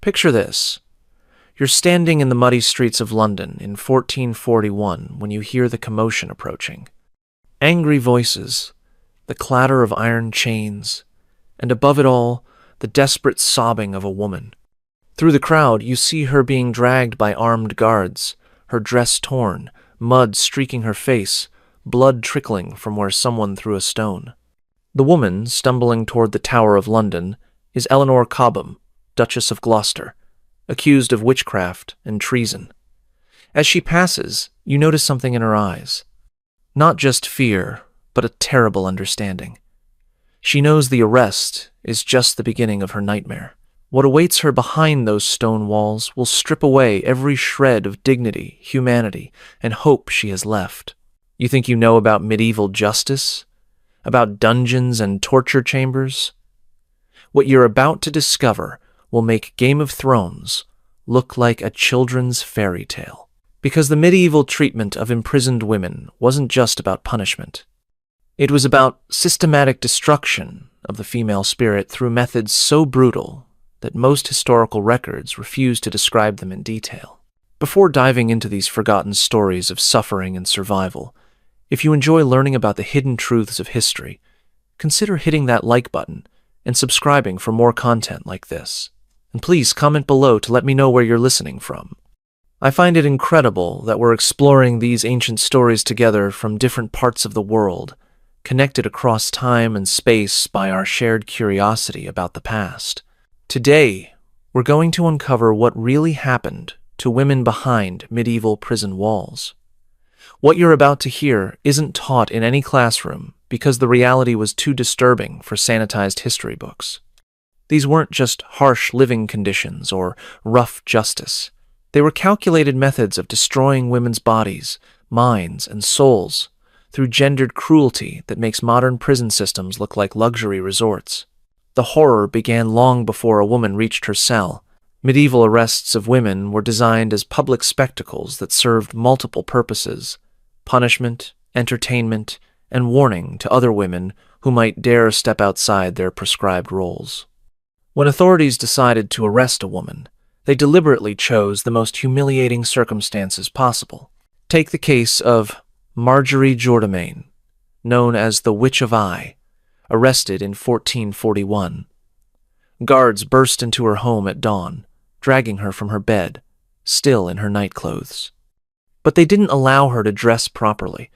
Picture this. You're standing in the muddy streets of London in 1441 when you hear the commotion approaching. Angry voices, the clatter of iron chains, and above it all, the desperate sobbing of a woman. Through the crowd, you see her being dragged by armed guards, her dress torn, mud streaking her face, blood trickling from where someone threw a stone. The woman, stumbling toward the Tower of London, is Eleanor Cobham, Duchess of Gloucester, accused of witchcraft and treason. As she passes, you notice something in her eyes. Not just fear, but a terrible understanding. She knows the arrest is just the beginning of her nightmare. What awaits her behind those stone walls will strip away every shred of dignity, humanity, and hope she has left. You think you know about medieval justice? About dungeons and torture chambers? What you're about to discover will make Game of Thrones look like a children's fairy tale. Because the medieval treatment of imprisoned women wasn't just about punishment. It was about systematic destruction of the female spirit through methods so brutal that most historical records refuse to describe them in detail. Before diving into these forgotten stories of suffering and survival, if you enjoy learning about the hidden truths of history, consider hitting that like button and subscribing for more content like this. And please comment below to let me know where you're listening from. I find it incredible that we're exploring these ancient stories together from different parts of the world, connected across time and space by our shared curiosity about the past. Today, we're going to uncover what really happened to women behind medieval prison walls. What you're about to hear isn't taught in any classroom because the reality was too disturbing for sanitized history books. These weren't just harsh living conditions or rough justice. They were calculated methods of destroying women's bodies, minds, and souls through gendered cruelty that makes modern prison systems look like luxury resorts. The horror began long before a woman reached her cell. Medieval arrests of women were designed as public spectacles that served multiple purposes: punishment, entertainment, and warning to other women who might dare step outside their prescribed roles. When authorities decided to arrest a woman, they deliberately chose the most humiliating circumstances possible. Take the case of Marjorie Jourdamain, known as the Witch of Eye, arrested in 1441. Guards burst into her home at dawn, dragging her from her bed, still in her nightclothes. But they didn't allow her to dress properly.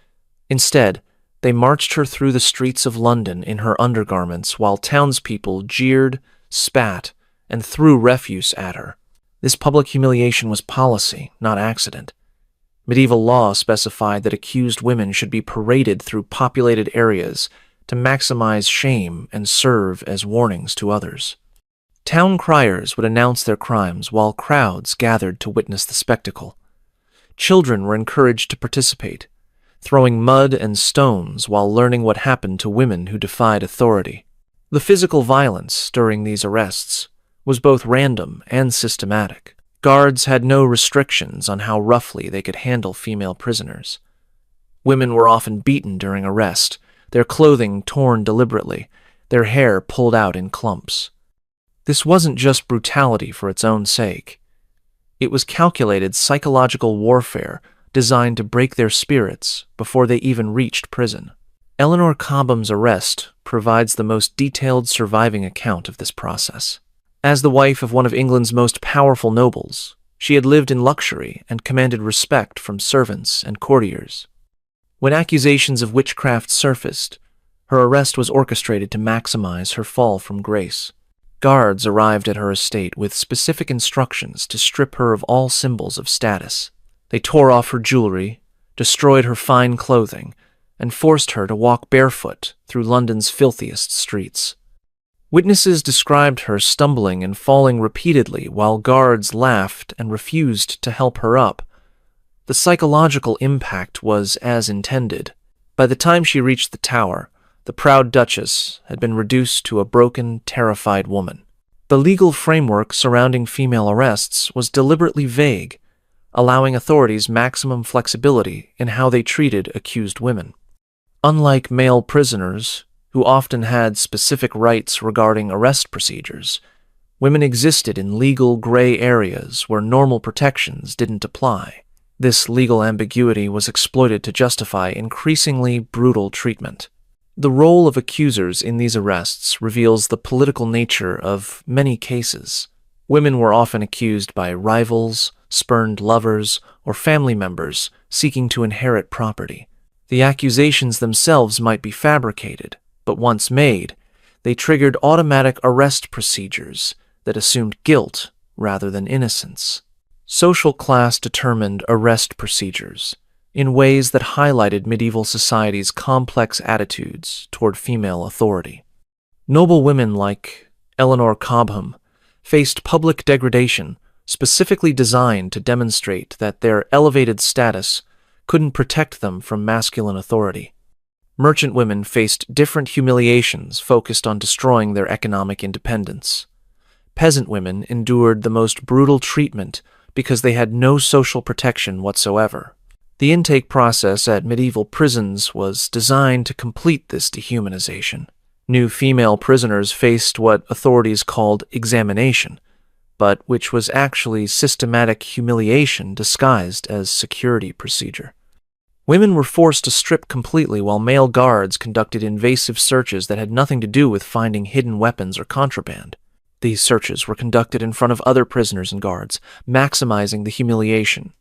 Instead, they marched her through the streets of London in her undergarments while townspeople jeered, spat, and threw refuse at her. This public humiliation was policy, not accident. Medieval law specified that accused women should be paraded through populated areas to maximize shame and serve as warnings to others. Town criers would announce their crimes while crowds gathered to witness the spectacle. Children were encouraged to participate, throwing mud and stones while learning what happened to women who defied authority. The physical violence during these arrests was both random and systematic. Guards had no restrictions on how roughly they could handle female prisoners. Women were often beaten during arrest, their clothing torn deliberately, their hair pulled out in clumps. This wasn't just brutality for its own sake. It was calculated psychological warfare designed to break their spirits before they even reached prison. Eleanor Cobham's arrest provides the most detailed surviving account of this process. As the wife of one of England's most powerful nobles, she had lived in luxury and commanded respect from servants and courtiers. When accusations of witchcraft surfaced, her arrest was orchestrated to maximize her fall from grace. Guards arrived at her estate with specific instructions to strip her of all symbols of status. They tore off her jewelry, destroyed her fine clothing, and forced her to walk barefoot through London's filthiest streets. Witnesses described her stumbling and falling repeatedly while guards laughed and refused to help her up. The psychological impact was as intended. By the time she reached the tower, the proud Duchess had been reduced to a broken, terrified woman. The legal framework surrounding female arrests was deliberately vague, allowing authorities maximum flexibility in how they treated accused women. Unlike male prisoners, who often had specific rights regarding arrest procedures, Women existed in legal gray areas where normal protections didn't apply. This legal ambiguity was exploited to justify increasingly brutal treatment. The role of accusers in these arrests reveals the political nature of many cases. Women were often accused by rivals, spurned lovers, or family members seeking to inherit property. The accusations themselves might be fabricated, but once made, they triggered automatic arrest procedures that assumed guilt rather than innocence. Social class determined arrest procedures in ways that highlighted medieval society's complex attitudes toward female authority. Noble women like Eleanor Cobham faced public degradation specifically designed to demonstrate that their elevated status couldn't protect them from masculine authority. Merchant women faced different humiliations focused on destroying their economic independence. Peasant women endured the most brutal treatment because they had no social protection whatsoever. The intake process at medieval prisons was designed to complete this dehumanization. New female prisoners faced what authorities called examination, but which was actually systematic humiliation disguised as security procedure. Women were forced to strip completely while male guards conducted invasive searches that had nothing to do with finding hidden weapons or contraband. These searches were conducted in front of other prisoners and guards, maximizing the humiliation.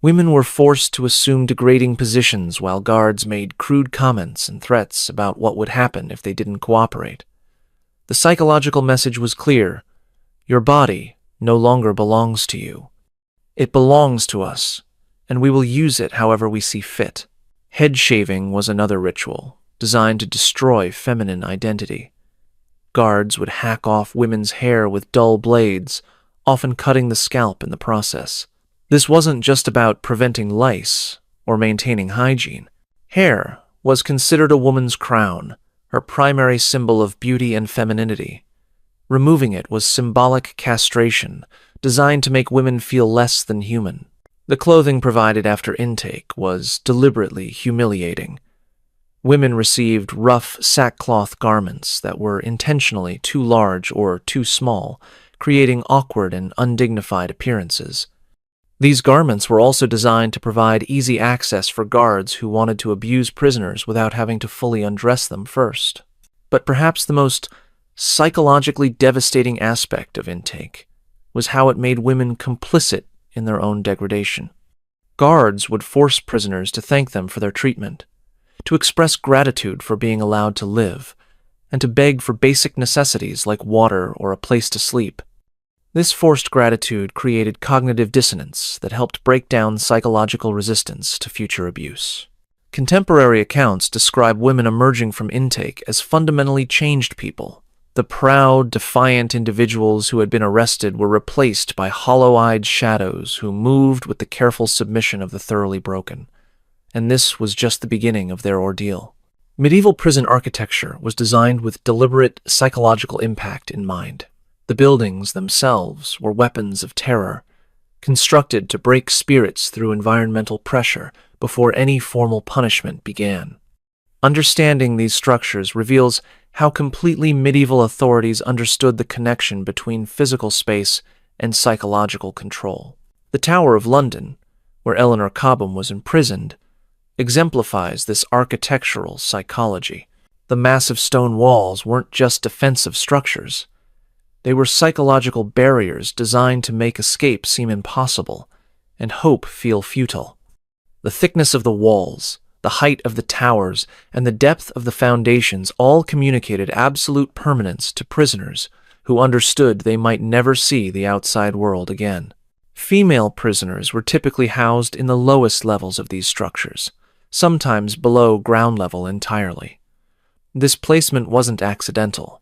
Women were forced to assume degrading positions while guards made crude comments and threats about what would happen if they didn't cooperate. The psychological message was clear: your body no longer belongs to you. It belongs to us, and we will use it however we see fit. Head shaving was another ritual, designed to destroy feminine identity. Guards would hack off women's hair with dull blades, often cutting the scalp in the process. This wasn't just about preventing lice or maintaining hygiene. Hair was considered a woman's crown, her primary symbol of beauty and femininity. Removing it was symbolic castration, designed to make women feel less than human. The clothing provided after intake was deliberately humiliating. Women received rough sackcloth garments that were intentionally too large or too small, creating awkward and undignified appearances. These garments were also designed to provide easy access for guards who wanted to abuse prisoners without having to fully undress them first. But perhaps the most psychologically devastating aspect of intake was how it made women complicit in their own degradation. Guards would force prisoners to thank them for their treatment, to express gratitude for being allowed to live, and to beg for basic necessities like water or a place to sleep. This forced gratitude created cognitive dissonance that helped break down psychological resistance to future abuse. Contemporary accounts describe women emerging from intake as fundamentally changed people. The proud, defiant individuals who had been arrested were replaced by hollow-eyed shadows who moved with the careful submission of the thoroughly broken. And this was just the beginning of their ordeal. Medieval prison architecture was designed with deliberate psychological impact in mind. The buildings themselves were weapons of terror, constructed to break spirits through environmental pressure before any formal punishment began. Understanding these structures reveals how completely medieval authorities understood the connection between physical space and psychological control. The Tower of London, where Eleanor Cobham was imprisoned, exemplifies this architectural psychology. The massive stone walls weren't just defensive structures. They were psychological barriers designed to make escape seem impossible and hope feel futile. The thickness of the walls, the height of the towers, and the depth of the foundations all communicated absolute permanence to prisoners who understood they might never see the outside world again. Female prisoners were typically housed in the lowest levels of these structures, sometimes below ground level entirely. This placement wasn't accidental.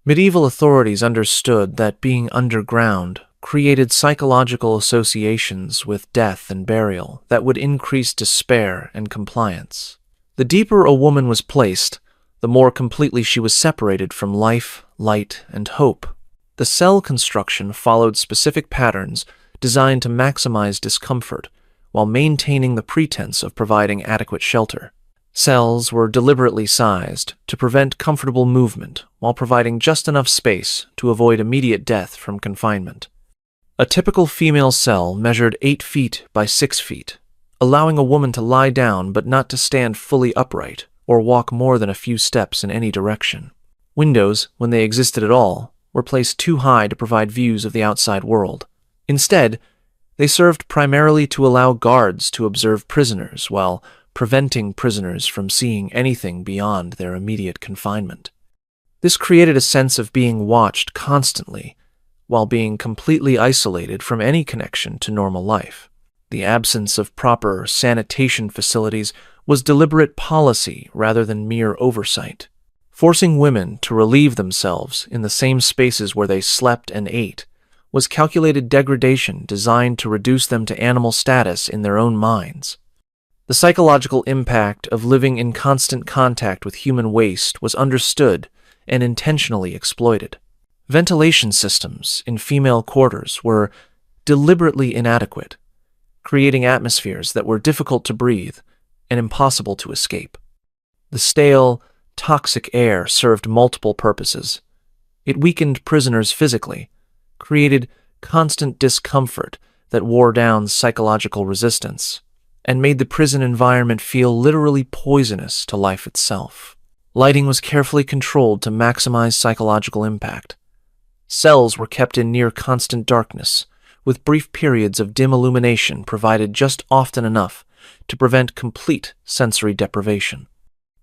Medieval authorities understood that being underground created psychological associations with death and burial that would increase despair and compliance. The deeper a woman was placed, the more completely she was separated from life, light, and hope. The cell construction followed specific patterns designed to maximize discomfort while maintaining the pretense of providing adequate shelter. Cells were deliberately sized to prevent comfortable movement while providing just enough space to avoid immediate death from confinement. A typical female cell measured 8 feet by 6 feet, allowing a woman to lie down but not to stand fully upright or walk more than a few steps in any direction. Windows, when they existed at all, were placed too high to provide views of the outside world. Instead, they served primarily to allow guards to observe prisoners while preventing prisoners from seeing anything beyond their immediate confinement. This created a sense of being watched constantly, while being completely isolated from any connection to normal life. The absence of proper sanitation facilities was deliberate policy rather than mere oversight. Forcing women to relieve themselves in the same spaces where they slept and ate was calculated degradation designed to reduce them to animal status in their own minds. The psychological impact of living in constant contact with human waste was understood and intentionally exploited. Ventilation systems in female quarters were deliberately inadequate, creating atmospheres that were difficult to breathe and impossible to escape. The stale, toxic air served multiple purposes. It weakened prisoners physically, created constant discomfort that wore down psychological resistance, and made the prison environment feel literally poisonous to life itself. Lighting was carefully controlled to maximize psychological impact. Cells were kept in near constant darkness, with brief periods of dim illumination provided just often enough to prevent complete sensory deprivation.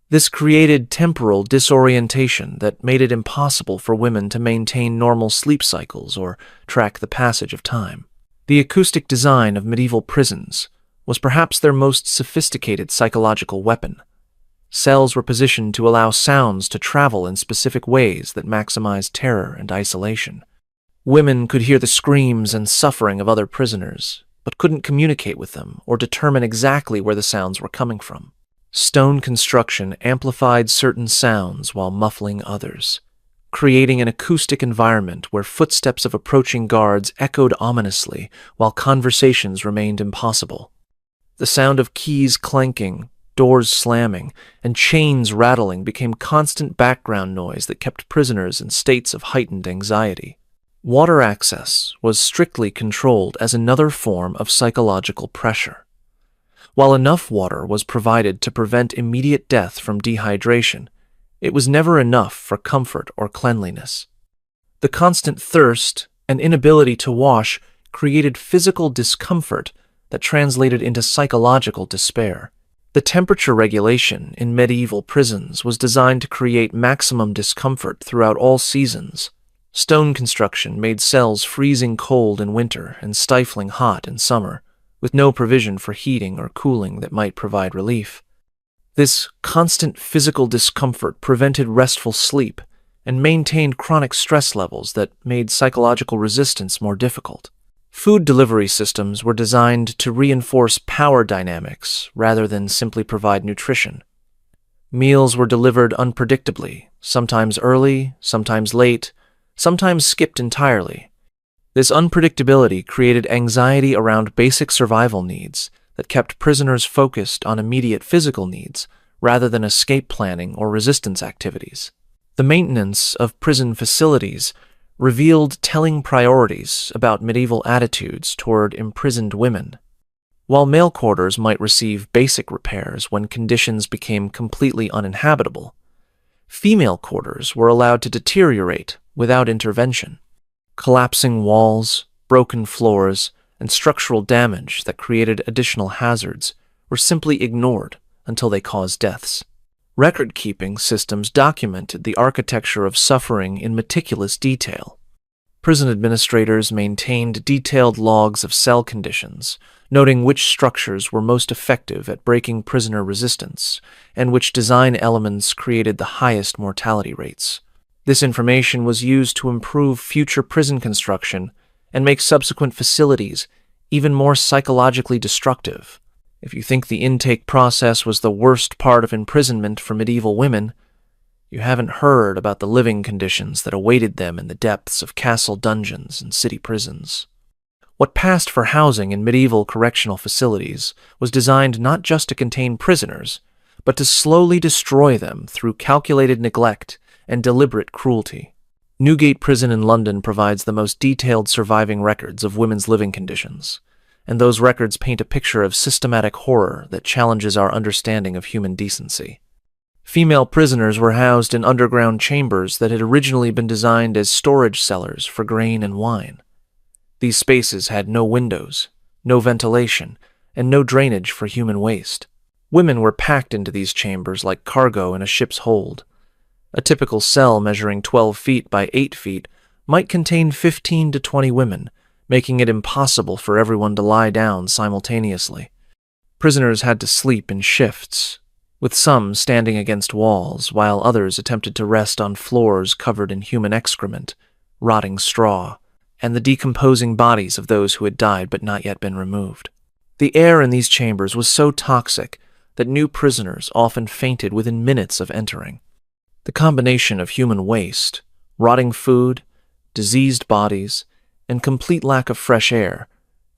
This created temporal disorientation that made it impossible for women to maintain normal sleep cycles or track the passage of time. The acoustic design of medieval prisons was perhaps their most sophisticated psychological weapon. Cells were positioned to allow sounds to travel in specific ways that maximized terror and isolation. Women could hear the screams and suffering of other prisoners, but couldn't communicate with them or determine exactly where the sounds were coming from. Stone construction amplified certain sounds while muffling others, creating an acoustic environment where footsteps of approaching guards echoed ominously while conversations remained impossible. The sound of keys clanking, doors slamming, and chains rattling became constant background noise that kept prisoners in states of heightened anxiety. Water access was strictly controlled as another form of psychological pressure. While enough water was provided to prevent immediate death from dehydration, it was never enough for comfort or cleanliness. The constant thirst and inability to wash created physical discomfort that translated into psychological despair. The temperature regulation in medieval prisons was designed to create maximum discomfort throughout all seasons. Stone construction made cells freezing cold in winter and stifling hot in summer, with no provision for heating or cooling that might provide relief. This constant physical discomfort prevented restful sleep and maintained chronic stress levels that made psychological resistance more difficult. Food delivery systems were designed to reinforce power dynamics rather than simply provide nutrition. Meals were delivered unpredictably, sometimes early, sometimes late, sometimes skipped entirely. This unpredictability created anxiety around basic survival needs that kept prisoners focused on immediate physical needs rather than escape planning or resistance activities. The maintenance of prison facilities revealed telling priorities about medieval attitudes toward imprisoned women. While male quarters might receive basic repairs when conditions became completely uninhabitable, female quarters were allowed to deteriorate without intervention. Collapsing walls, broken floors, and structural damage that created additional hazards were simply ignored until they caused deaths. Record-keeping systems documented the architecture of suffering in meticulous detail. Prison administrators maintained detailed logs of cell conditions, noting which structures were most effective at breaking prisoner resistance and which design elements created the highest mortality rates. This information was used to improve future prison construction and make subsequent facilities even more psychologically destructive. If you think the intake process was the worst part of imprisonment for medieval women, you haven't heard about the living conditions that awaited them in the depths of castle dungeons and city prisons. What passed for housing in medieval correctional facilities was designed not just to contain prisoners, but to slowly destroy them through calculated neglect and deliberate cruelty. Newgate Prison in London provides the most detailed surviving records of women's living conditions, and those records paint a picture of systematic horror that challenges our understanding of human decency. Female prisoners were housed in underground chambers that had originally been designed as storage cellars for grain and wine. These spaces had no windows, no ventilation, and no drainage for human waste. Women were packed into these chambers like cargo in a ship's hold. A typical cell measuring 12 feet by 8 feet might contain 15 to 20 women, making it impossible for everyone to lie down simultaneously. Prisoners had to sleep in shifts, with some standing against walls, while others attempted to rest on floors covered in human excrement, rotting straw, and the decomposing bodies of those who had died but not yet been removed. The air in these chambers was so toxic that new prisoners often fainted within minutes of entering. The combination of human waste, rotting food, diseased bodies, and complete lack of fresh air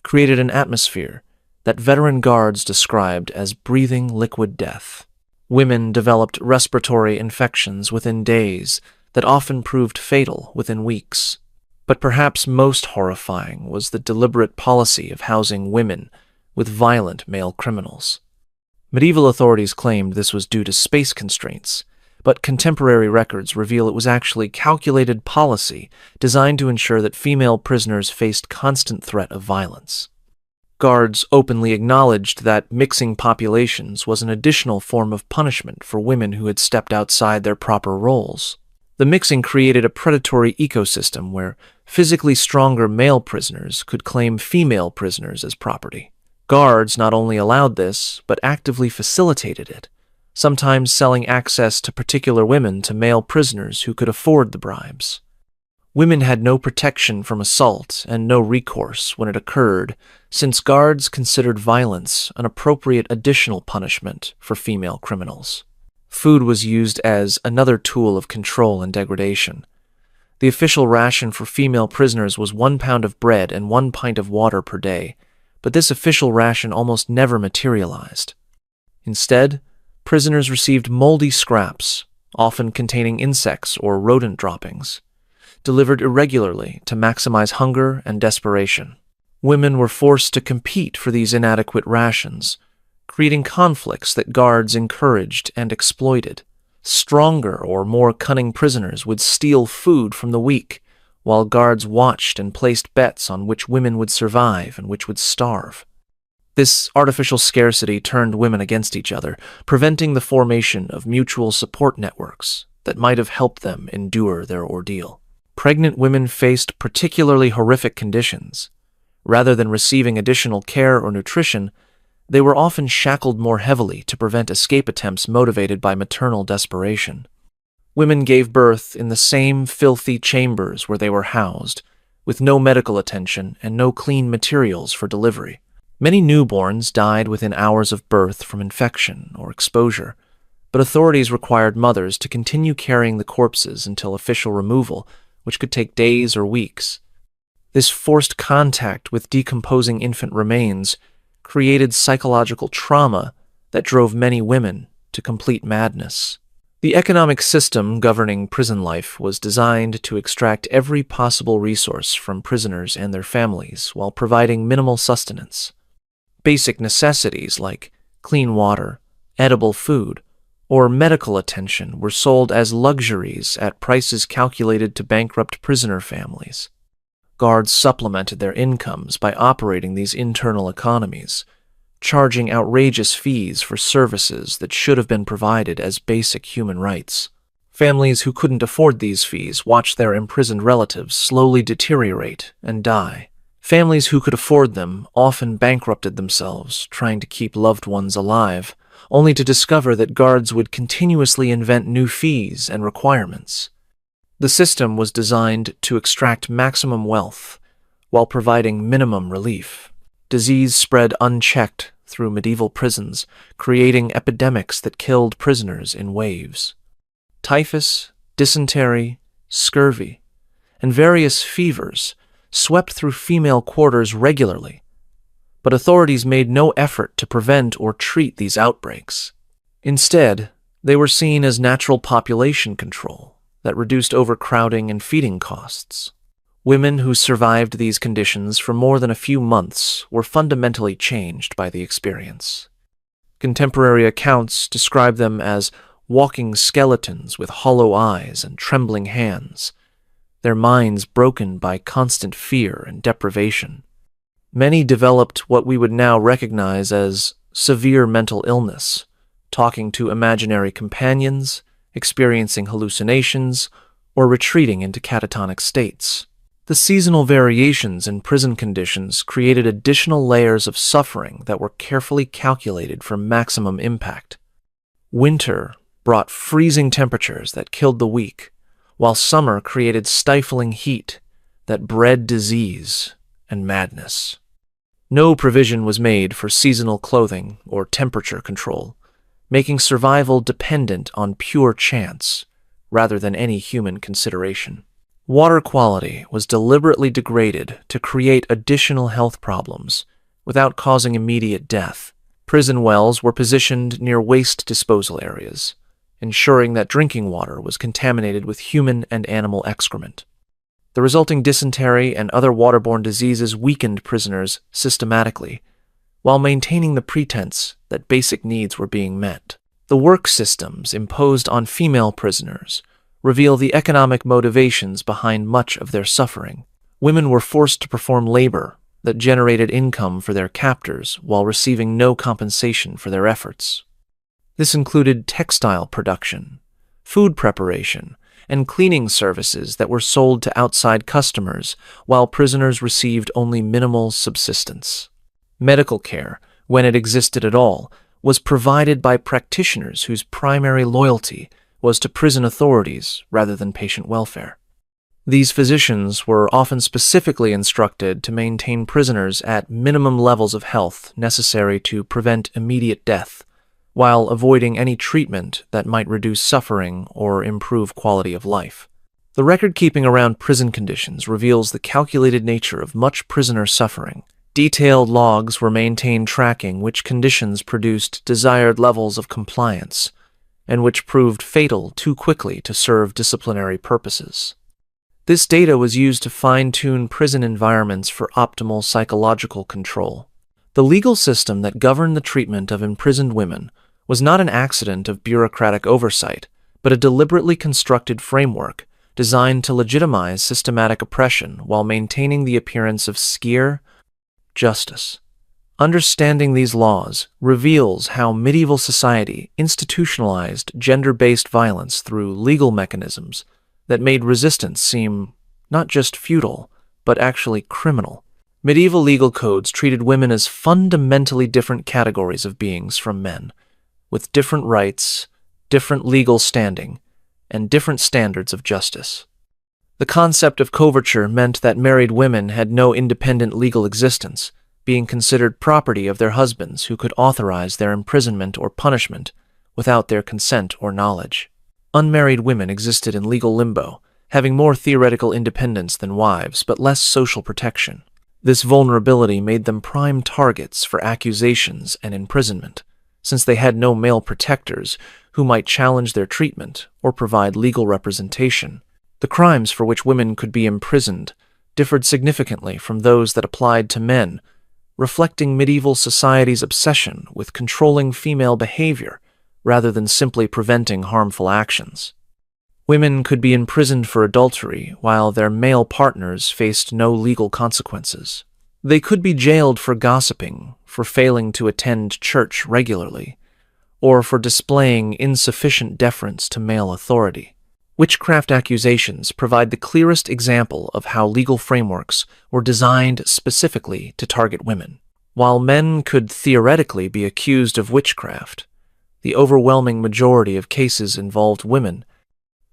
created an atmosphere that veteran guards described as breathing liquid death. Women developed respiratory infections within days that often proved fatal within weeks. But perhaps most horrifying was the deliberate policy of housing women with violent male criminals. Medieval authorities claimed this was due to space constraints, but contemporary records reveal it was actually calculated policy designed to ensure that female prisoners faced constant threat of violence. Guards openly acknowledged that mixing populations was an additional form of punishment for women who had stepped outside their proper roles. The mixing created a predatory ecosystem where physically stronger male prisoners could claim female prisoners as property. Guards not only allowed this, but actively facilitated it, sometimes selling access to particular women to male prisoners who could afford the bribes. Women had no protection from assault and no recourse when it occurred, since guards considered violence an appropriate additional punishment for female criminals. Food was used as another tool of control and degradation. The official ration for female prisoners was 1 pound of bread and 1 pint of water per day, but this official ration almost never materialized. Instead, prisoners received moldy scraps, often containing insects or rodent droppings, delivered irregularly to maximize hunger and desperation. Women were forced to compete for these inadequate rations, creating conflicts that guards encouraged and exploited. Stronger or more cunning prisoners would steal food from the weak, while guards watched and placed bets on which women would survive and which would starve. This artificial scarcity turned women against each other, preventing the formation of mutual support networks that might have helped them endure their ordeal. Pregnant women faced particularly horrific conditions. Rather than receiving additional care or nutrition, they were often shackled more heavily to prevent escape attempts motivated by maternal desperation. Women gave birth in the same filthy chambers where they were housed, with no medical attention and no clean materials for delivery. Many newborns died within hours of birth from infection or exposure, but authorities required mothers to continue carrying the corpses until official removal, which could take days or weeks. This forced contact with decomposing infant remains created psychological trauma that drove many women to complete madness. The economic system governing prison life was designed to extract every possible resource from prisoners and their families while providing minimal sustenance. Basic necessities like clean water, edible food, or medical attention were sold as luxuries at prices calculated to bankrupt prisoner families. Guards supplemented their incomes by operating these internal economies, charging outrageous fees for services that should have been provided as basic human rights. Families who couldn't afford these fees watched their imprisoned relatives slowly deteriorate and die. Families who could afford them often bankrupted themselves, trying to keep loved ones alive, only to discover that guards would continuously invent new fees and requirements. The system was designed to extract maximum wealth while providing minimum relief. Disease spread unchecked through medieval prisons, creating epidemics that killed prisoners in waves. Typhus, dysentery, scurvy, and various fevers swept through female quarters regularly, but authorities made no effort to prevent or treat these outbreaks. Instead, they were seen as natural population control that reduced overcrowding and feeding costs. Women who survived these conditions for more than a few months were fundamentally changed by the experience. Contemporary accounts describe them as walking skeletons with hollow eyes and trembling hands, their minds broken by constant fear and deprivation. Many developed what we would now recognize as severe mental illness, talking to imaginary companions, experiencing hallucinations, or retreating into catatonic states. The seasonal variations in prison conditions created additional layers of suffering that were carefully calculated for maximum impact. Winter brought freezing temperatures that killed the weak, while summer created stifling heat that bred disease and madness. No provision was made for seasonal clothing or temperature control, making survival dependent on pure chance rather than any human consideration. Water quality was deliberately degraded to create additional health problems without causing immediate death. Prison wells were positioned near waste disposal areas, ensuring that drinking water was contaminated with human and animal excrement. The resulting dysentery and other waterborne diseases weakened prisoners systematically, while maintaining the pretense that basic needs were being met. The work systems imposed on female prisoners reveal the economic motivations behind much of their suffering. Women were forced to perform labor that generated income for their captors while receiving no compensation for their efforts. This included textile production, food preparation, and cleaning services that were sold to outside customers while prisoners received only minimal subsistence. Medical care, when it existed at all, was provided by practitioners whose primary loyalty was to prison authorities rather than patient welfare. These physicians were often specifically instructed to maintain prisoners at minimum levels of health necessary to prevent immediate death, while avoiding any treatment that might reduce suffering or improve quality of life. The record-keeping around prison conditions reveals the calculated nature of much prisoner suffering. Detailed logs were maintained tracking which conditions produced desired levels of compliance, and which proved fatal too quickly to serve disciplinary purposes. This data was used to fine-tune prison environments for optimal psychological control. The legal system that governed the treatment of imprisoned women was not an accident of bureaucratic oversight, but a deliberately constructed framework designed to legitimize systematic oppression while maintaining the appearance of justice. Understanding these laws reveals how medieval society institutionalized gender-based violence through legal mechanisms that made resistance seem not just futile, but actually criminal. Medieval legal codes treated women as fundamentally different categories of beings from men, with different rights, different legal standing, and different standards of justice. The concept of coverture meant that married women had no independent legal existence, being considered property of their husbands who could authorize their imprisonment or punishment without their consent or knowledge. Unmarried women existed in legal limbo, having more theoretical independence than wives but less social protection. This vulnerability made them prime targets for accusations and imprisonment, since they had no male protectors who might challenge their treatment or provide legal representation. The crimes for which women could be imprisoned differed significantly from those that applied to men, reflecting medieval society's obsession with controlling female behavior rather than simply preventing harmful actions. Women could be imprisoned for adultery while their male partners faced no legal consequences. They could be jailed for gossiping, for failing to attend church regularly, or for displaying insufficient deference to male authority. Witchcraft accusations provide the clearest example of how legal frameworks were designed specifically to target women. While men could theoretically be accused of witchcraft, the overwhelming majority of cases involved women,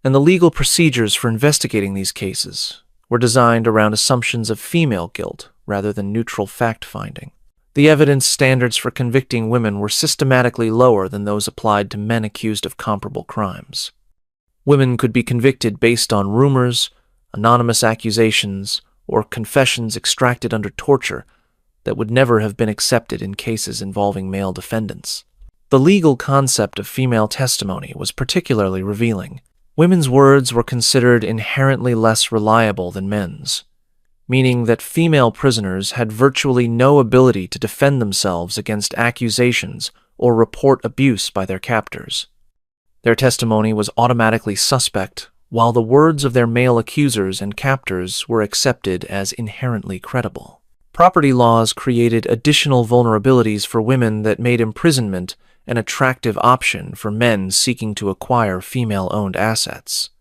and the legal procedures for investigating these cases were designed around assumptions of female guilt rather than neutral fact-finding. The evidence standards for convicting women were systematically lower than those applied to men accused of comparable crimes. Women could be convicted based on rumors, anonymous accusations, or confessions extracted under torture that would never have been accepted in cases involving male defendants. The legal concept of female testimony was particularly revealing. Women's words were considered inherently less reliable than men's, meaning that female prisoners had virtually no ability to defend themselves against accusations or report abuse by their captors. Their testimony was automatically suspect, while the words of their male accusers and captors were accepted as inherently credible. Property laws created additional vulnerabilities for women that made imprisonment an attractive option for men seeking to acquire female-owned assets.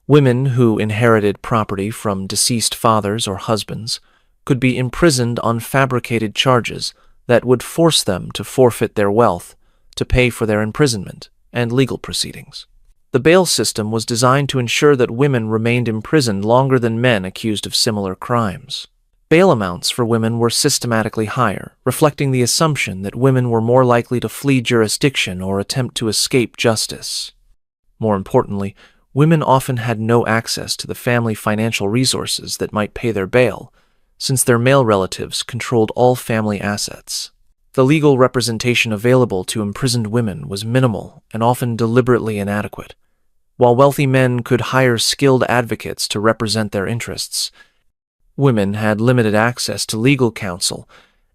Women who inherited property from deceased fathers or husbands could be imprisoned on fabricated charges that would force them to forfeit their wealth to pay for their imprisonment and legal proceedings. The bail system was designed to ensure that women remained imprisoned longer than men accused of similar crimes. Bail amounts for women were systematically higher, reflecting the assumption that women were more likely to flee jurisdiction or attempt to escape justice. More importantly, women often had no access to the family financial resources that might pay their bail, since their male relatives controlled all family assets. The legal representation available to imprisoned women was minimal and often deliberately inadequate. While wealthy men could hire skilled advocates to represent their interests, women had limited access to legal counsel,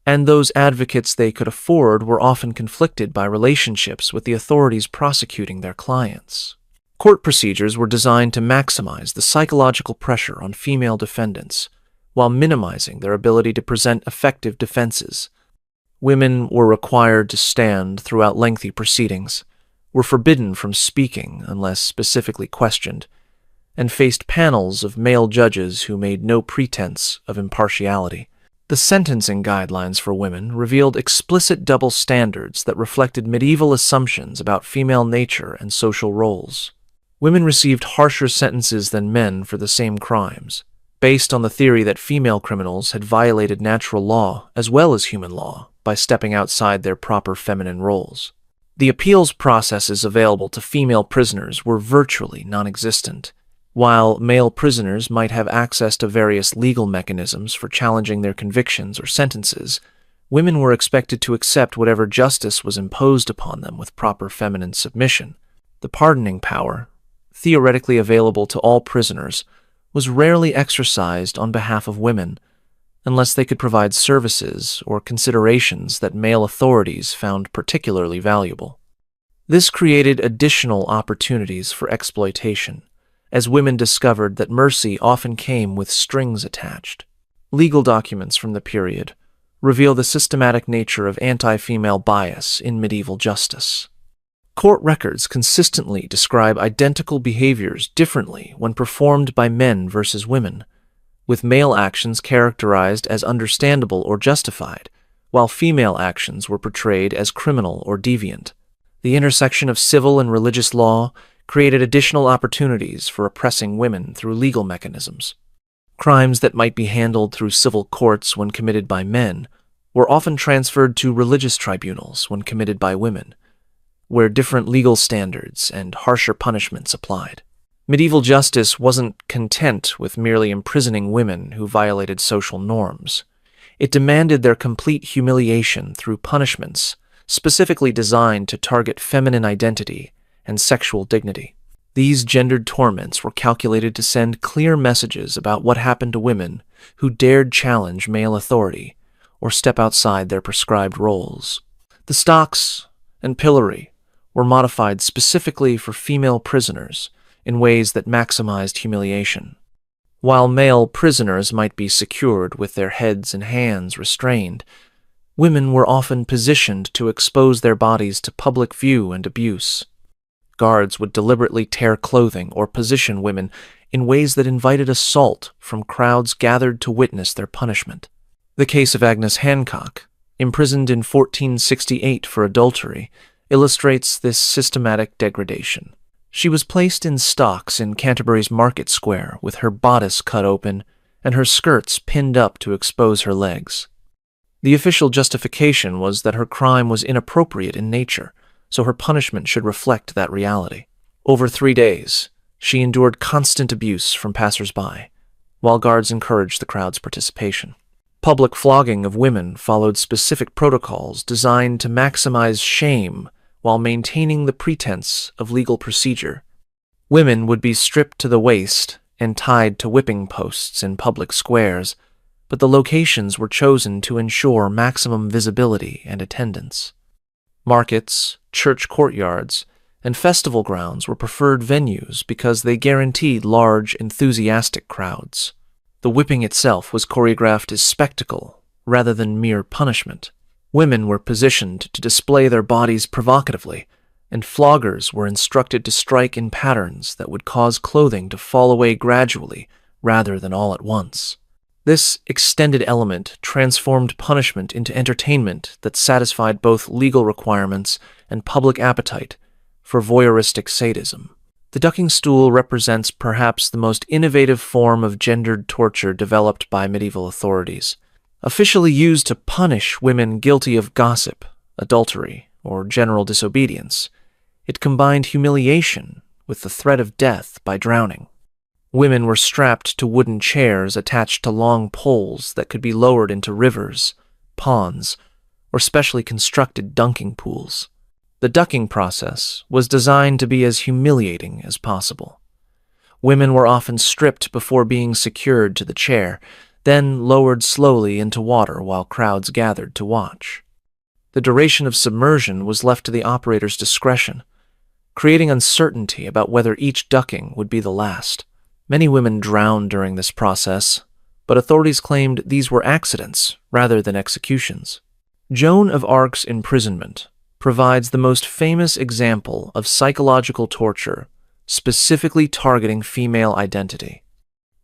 and those advocates they could afford were often conflicted by relationships with the authorities prosecuting their clients. Court procedures were designed to maximize the psychological pressure on female defendants, while minimizing their ability to present effective defenses. Women were required to stand throughout lengthy proceedings, were forbidden from speaking unless specifically questioned, and faced panels of male judges who made no pretense of impartiality. The sentencing guidelines for women revealed explicit double standards that reflected medieval assumptions about female nature and social roles. Women received harsher sentences than men for the same crimes, based on the theory that female criminals had violated natural law as well as human law by stepping outside their proper feminine roles. The appeals processes available to female prisoners were virtually non-existent. While male prisoners might have access to various legal mechanisms for challenging their convictions or sentences, women were expected to accept whatever justice was imposed upon them with proper feminine submission. The pardoning power, theoretically available to all prisoners, was rarely exercised on behalf of women, unless they could provide services or considerations that male authorities found particularly valuable. This created additional opportunities for exploitation, as women discovered that mercy often came with strings attached. Legal documents from the period reveal the systematic nature of anti-female bias in medieval justice. Court records consistently describe identical behaviors differently when performed by men versus women, with male actions characterized as understandable or justified, while female actions were portrayed as criminal or deviant. The intersection of civil and religious law created additional opportunities for oppressing women through legal mechanisms. Crimes that might be handled through civil courts when committed by men were often transferred to religious tribunals when committed by women, where different legal standards and harsher punishments applied. Medieval justice wasn't content with merely imprisoning women who violated social norms. It demanded their complete humiliation through punishments specifically designed to target feminine identity and sexual dignity. These gendered torments were calculated to send clear messages about what happened to women who dared challenge male authority or step outside their prescribed roles. The stocks and pillory were modified specifically for female prisoners in ways that maximized humiliation. While male prisoners might be secured with their heads and hands restrained, women were often positioned to expose their bodies to public view and abuse. Guards would deliberately tear clothing or position women in ways that invited assault from crowds gathered to witness their punishment. The case of Agnes Hancock, imprisoned in 1468 for adultery, illustrates this systematic degradation. She was placed in stocks in Canterbury's Market Square with her bodice cut open and her skirts pinned up to expose her legs. The official justification was that her crime was inappropriate in nature, so her punishment should reflect that reality. Over 3 days, she endured constant abuse from passers-by, while guards encouraged the crowd's participation. Public flogging of women followed specific protocols designed to maximize shame while maintaining the pretense of legal procedure. Women would be stripped to the waist and tied to whipping posts in public squares, but the locations were chosen to ensure maximum visibility and attendance. Markets, church courtyards, and festival grounds were preferred venues because they guaranteed large, enthusiastic crowds. The whipping itself was choreographed as spectacle rather than mere punishment. Women were positioned to display their bodies provocatively, and floggers were instructed to strike in patterns that would cause clothing to fall away gradually rather than all at once. This extended element transformed punishment into entertainment that satisfied both legal requirements and public appetite for voyeuristic sadism. The ducking stool represents perhaps the most innovative form of gendered torture developed by medieval authorities. Officially used to punish women guilty of gossip, adultery, or general disobedience, it combined humiliation with the threat of death by drowning. Women were strapped to wooden chairs attached to long poles that could be lowered into rivers, ponds, or specially constructed dunking pools. The ducking process was designed to be as humiliating as possible. Women were often stripped before being secured to the chair, then lowered slowly into water while crowds gathered to watch. The duration of submersion was left to the operator's discretion, creating uncertainty about whether each ducking would be the last. Many women drowned during this process, but authorities claimed these were accidents rather than executions. Joan of Arc's imprisonment provides the most famous example of psychological torture, specifically targeting female identity.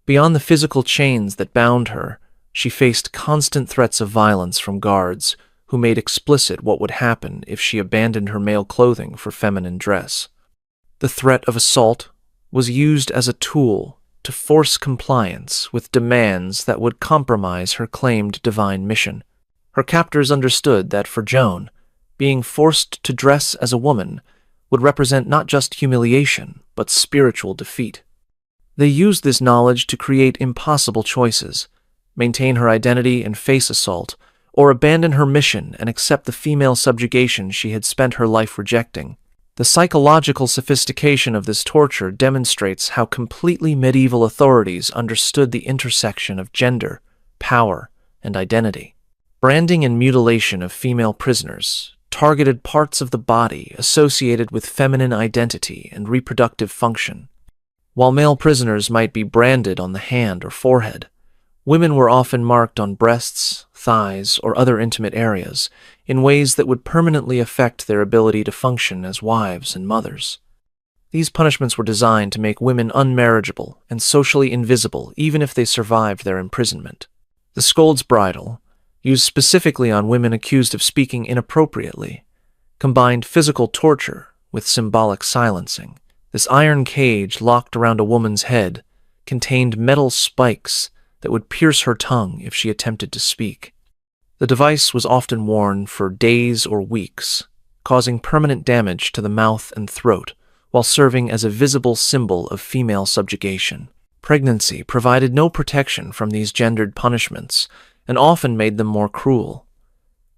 Beyond the physical chains that bound her, she faced constant threats of violence from guards who made explicit what would happen if she abandoned her male clothing for feminine dress. The threat of assault was used as a tool to force compliance with demands that would compromise her claimed divine mission. Her captors understood that for Joan, being forced to dress as a woman would represent not just humiliation, but spiritual defeat. They used this knowledge to create impossible choices, maintain her identity and face assault, or abandon her mission and accept the female subjugation she had spent her life rejecting. The psychological sophistication of this torture demonstrates how completely medieval authorities understood the intersection of gender, power, and identity. Branding and mutilation of female prisoners targeted parts of the body associated with feminine identity and reproductive function. While male prisoners might be branded on the hand or forehead, women were often marked on breasts, thighs, or other intimate areas in ways that would permanently affect their ability to function as wives and mothers. These punishments were designed to make women unmarriageable and socially invisible even if they survived their imprisonment. The scold's bridle, used specifically on women accused of speaking inappropriately, combined physical torture with symbolic silencing. This iron cage locked around a woman's head contained metal spikes that would pierce her tongue if she attempted to speak. The device was often worn for days or weeks, causing permanent damage to the mouth and throat, while serving as a visible symbol of female subjugation. Pregnancy provided no protection from these gendered punishments, and often made them more cruel.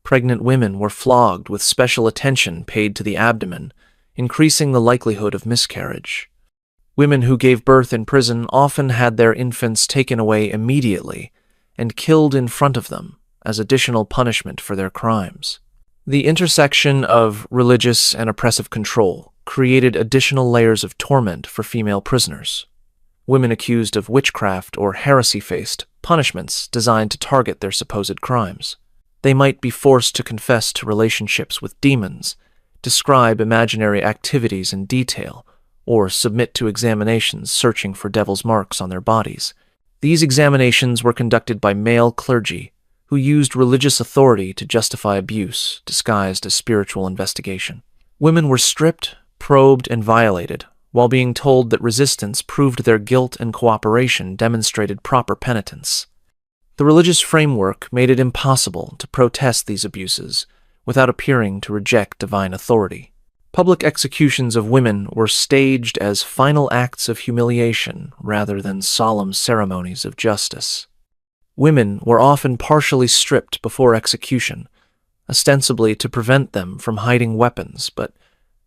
Pregnant women were flogged with special attention paid to the abdomen, increasing the likelihood of miscarriage. Women who gave birth in prison often had their infants taken away immediately and killed in front of them as additional punishment for their crimes. The intersection of religious and oppressive control created additional layers of torment for female prisoners. Women accused of witchcraft or heresy faced punishments designed to target their supposed crimes. They might be forced to confess to relationships with demons, describe imaginary activities in detail, or submit to examinations searching for devil's marks on their bodies. These examinations were conducted by male clergy who used religious authority to justify abuse disguised as spiritual investigation. Women were stripped, probed, and violated, while being told that resistance proved their guilt and cooperation demonstrated proper penitence. The religious framework made it impossible to protest these abuses without appearing to reject divine authority. Public executions of women were staged as final acts of humiliation rather than solemn ceremonies of justice. Women were often partially stripped before execution, ostensibly to prevent them from hiding weapons, but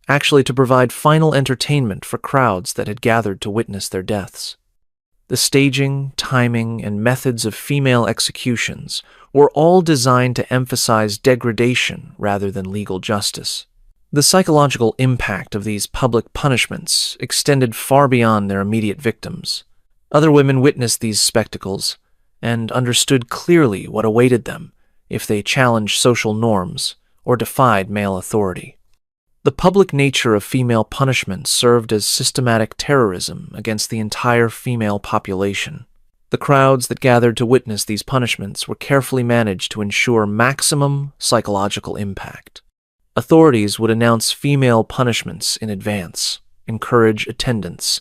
actually to provide final entertainment for crowds that had gathered to witness their deaths. The staging, timing, and methods of female executions were all designed to emphasize degradation rather than legal justice. The psychological impact of these public punishments extended far beyond their immediate victims. Other women witnessed these spectacles and understood clearly what awaited them if they challenged social norms or defied male authority. The public nature of female punishment served as systematic terrorism against the entire female population. The crowds that gathered to witness these punishments were carefully managed to ensure maximum psychological impact. Authorities would announce female punishments in advance, encourage attendance,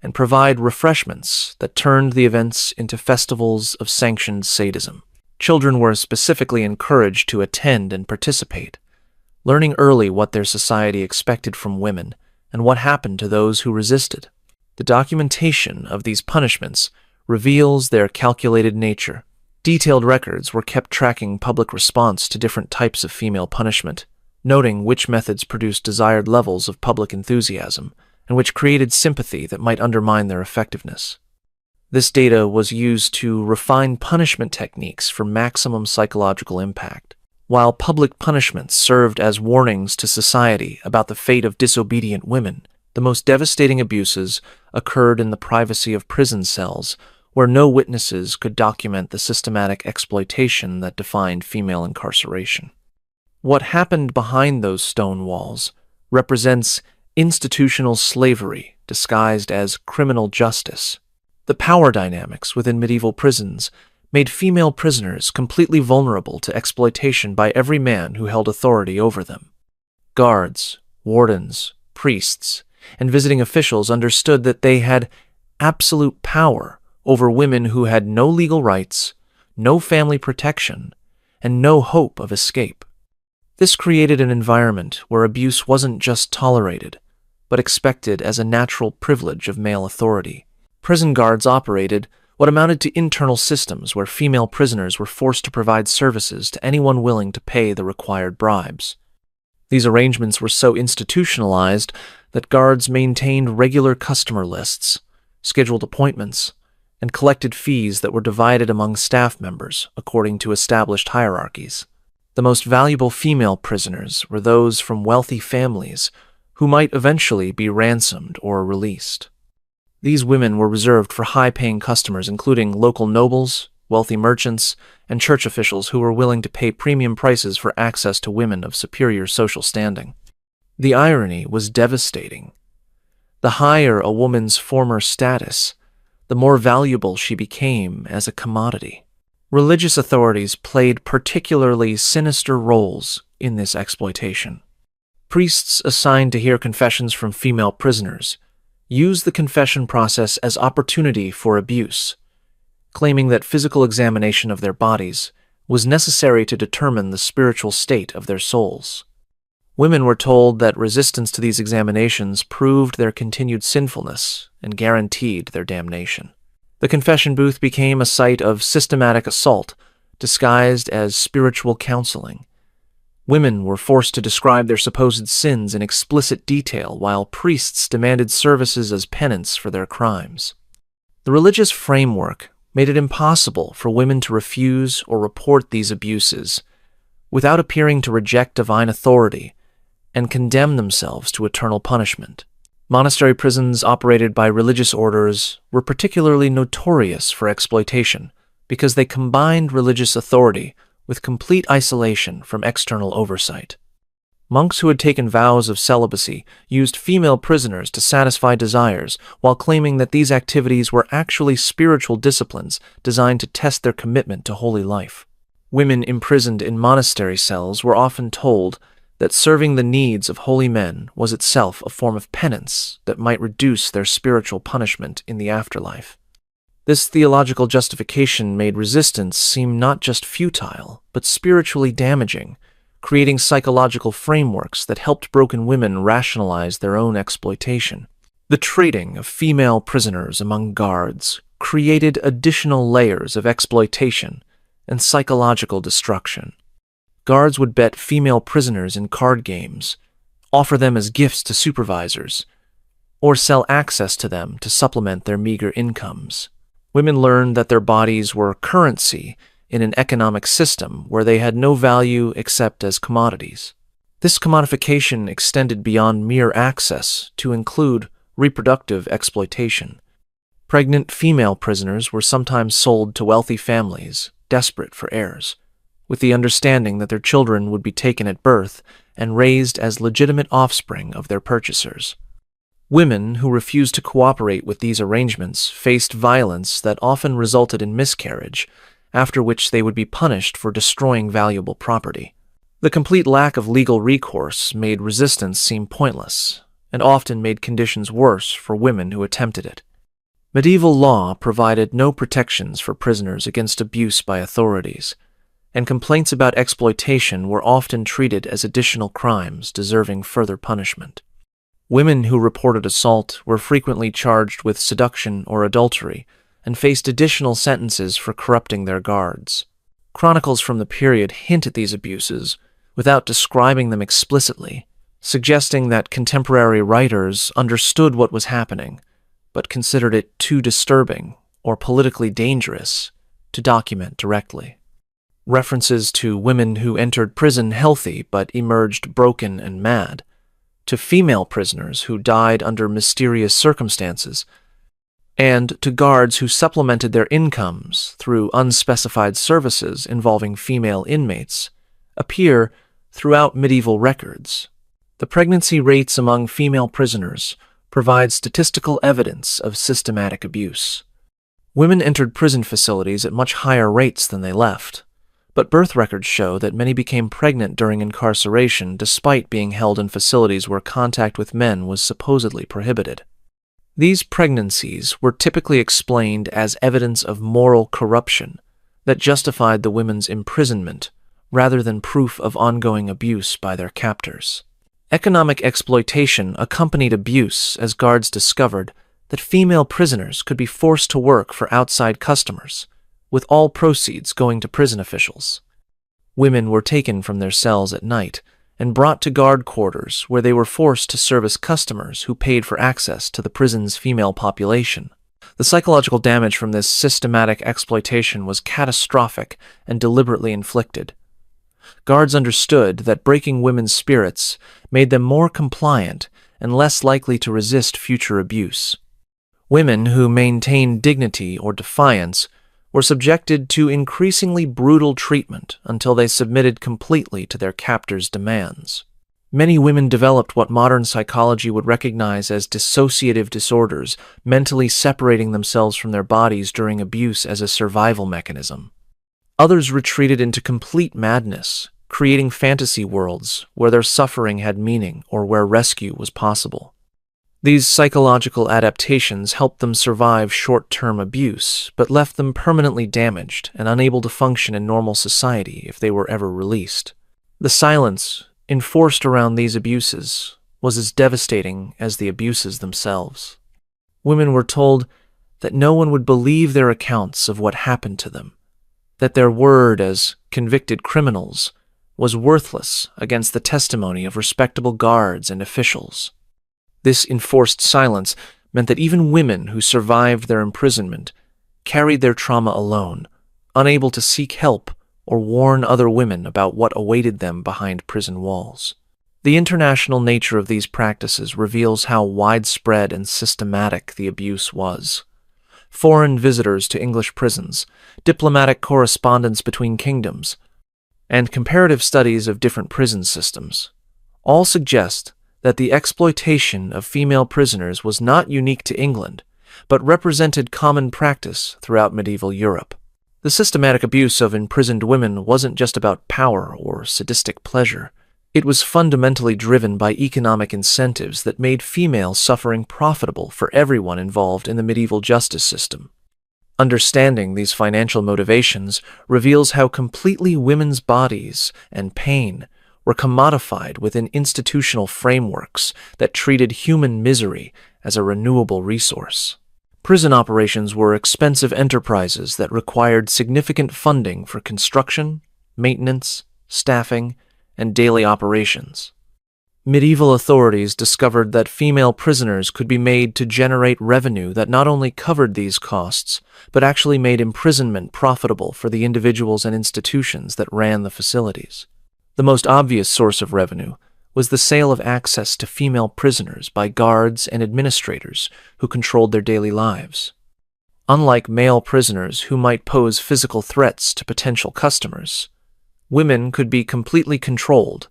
and provide refreshments that turned the events into festivals of sanctioned sadism. Children were specifically encouraged to attend and participate, learning early what their society expected from women and what happened to those who resisted. The documentation of these punishments reveals their calculated nature. Detailed records were kept tracking public response to different types of female punishment, noting which methods produced desired levels of public enthusiasm and which created sympathy that might undermine their effectiveness. This data was used to refine punishment techniques for maximum psychological impact. While public punishments served as warnings to society about the fate of disobedient women, the most devastating abuses occurred in the privacy of prison cells, where no witnesses could document the systematic exploitation that defined female incarceration. What happened behind those stone walls represents institutional slavery disguised as criminal justice. The power dynamics within medieval prisons made female prisoners completely vulnerable to exploitation by every man who held authority over them. Guards, wardens, priests, and visiting officials understood that they had absolute power over women who had no legal rights, no family protection, and no hope of escape. This created an environment where abuse wasn't just tolerated, but expected as a natural privilege of male authority. Prison guards operated what amounted to internal systems where female prisoners were forced to provide services to anyone willing to pay the required bribes. These arrangements were so institutionalized that guards maintained regular customer lists, scheduled appointments, and collected fees that were divided among staff members according to established hierarchies. The most valuable female prisoners were those from wealthy families who might eventually be ransomed or released. These women were reserved for high-paying customers, including local nobles, wealthy merchants, and church officials who were willing to pay premium prices for access to women of superior social standing. The irony was devastating. The higher a woman's former status, the more valuable she became as a commodity. Religious authorities played particularly sinister roles in this exploitation. Priests assigned to hear confessions from female prisoners used the confession process as opportunity for abuse, claiming that physical examination of their bodies was necessary to determine the spiritual state of their souls. Women were told that resistance to these examinations proved their continued sinfulness and guaranteed their damnation. The confession booth became a site of systematic assault, disguised as spiritual counseling. Women were forced to describe their supposed sins in explicit detail, while priests demanded services as penance for their crimes. The religious framework made it impossible for women to refuse or report these abuses without appearing to reject divine authority and condemn themselves to eternal punishment. Monastery prisons operated by religious orders were particularly notorious for exploitation because they combined religious authority with complete isolation from external oversight. Monks who had taken vows of celibacy used female prisoners to satisfy desires while claiming that these activities were actually spiritual disciplines designed to test their commitment to holy life. Women imprisoned in monastery cells were often told that serving the needs of holy men was itself a form of penance that might reduce their spiritual punishment in the afterlife. This theological justification made resistance seem not just futile, but spiritually damaging, creating psychological frameworks that helped broken women rationalize their own exploitation. The trading of female prisoners among guards created additional layers of exploitation and psychological destruction. Guards would bet female prisoners in card games, offer them as gifts to supervisors, or sell access to them to supplement their meager incomes. Women learned that their bodies were currency in an economic system where they had no value except as commodities. This commodification extended beyond mere access to include reproductive exploitation. Pregnant female prisoners were sometimes sold to wealthy families, desperate for heirs, with the understanding that their children would be taken at birth and raised as legitimate offspring of their purchasers. Women who refused to cooperate with these arrangements faced violence that often resulted in miscarriage, after which they would be punished for destroying valuable property. The complete lack of legal recourse made resistance seem pointless, and often made conditions worse for women who attempted it. Medieval law provided no protections for prisoners against abuse by authorities, and complaints about exploitation were often treated as additional crimes deserving further punishment. Women who reported assault were frequently charged with seduction or adultery and faced additional sentences for corrupting their guards. Chronicles from the period hint at these abuses without describing them explicitly, suggesting that contemporary writers understood what was happening, but considered it too disturbing or politically dangerous to document directly. References to women who entered prison healthy but emerged broken and mad, to female prisoners who died under mysterious circumstances, and to guards who supplemented their incomes through unspecified services involving female inmates, appear throughout medieval records. The pregnancy rates among female prisoners provide statistical evidence of systematic abuse. Women entered prison facilities at much higher rates than they left, but birth records show that many became pregnant during incarceration despite being held in facilities where contact with men was supposedly prohibited. These pregnancies were typically explained as evidence of moral corruption that justified the women's imprisonment rather than proof of ongoing abuse by their captors. Economic exploitation accompanied abuse as guards discovered that female prisoners could be forced to work for outside customers, with all proceeds going to prison officials. Women were taken from their cells at night and brought to guard quarters where they were forced to service customers who paid for access to the prison's female population. The psychological damage from this systematic exploitation was catastrophic and deliberately inflicted. Guards understood that breaking women's spirits made them more compliant and less likely to resist future abuse. Women who maintained dignity or defiance were subjected to increasingly brutal treatment until they submitted completely to their captors' demands. Many women developed what modern psychology would recognize as dissociative disorders, mentally separating themselves from their bodies during abuse as a survival mechanism. Others retreated into complete madness, creating fantasy worlds where their suffering had meaning or where rescue was possible. These psychological adaptations helped them survive short-term abuse, but left them permanently damaged and unable to function in normal society if they were ever released. The silence enforced around these abuses was as devastating as the abuses themselves. Women were told that no one would believe their accounts of what happened to them, that their word as convicted criminals was worthless against the testimony of respectable guards and officials. This enforced silence meant that even women who survived their imprisonment carried their trauma alone, unable to seek help or warn other women about what awaited them behind prison walls. The international nature of these practices reveals how widespread and systematic the abuse was. Foreign visitors to English prisons, diplomatic correspondence between kingdoms, and comparative studies of different prison systems all suggest that the exploitation of female prisoners was not unique to England, but represented common practice throughout medieval Europe. The systematic abuse of imprisoned women wasn't just about power or sadistic pleasure. It was fundamentally driven by economic incentives that made female suffering profitable for everyone involved in the medieval justice system. Understanding these financial motivations reveals how completely women's bodies and pain were commodified within institutional frameworks that treated human misery as a renewable resource. Prison operations were expensive enterprises that required significant funding for construction, maintenance, staffing, and daily operations. Medieval authorities discovered that female prisoners could be made to generate revenue that not only covered these costs, but actually made imprisonment profitable for the individuals and institutions that ran the facilities. The most obvious source of revenue was the sale of access to female prisoners by guards and administrators who controlled their daily lives. Unlike male prisoners who might pose physical threats to potential customers, women could be completely controlled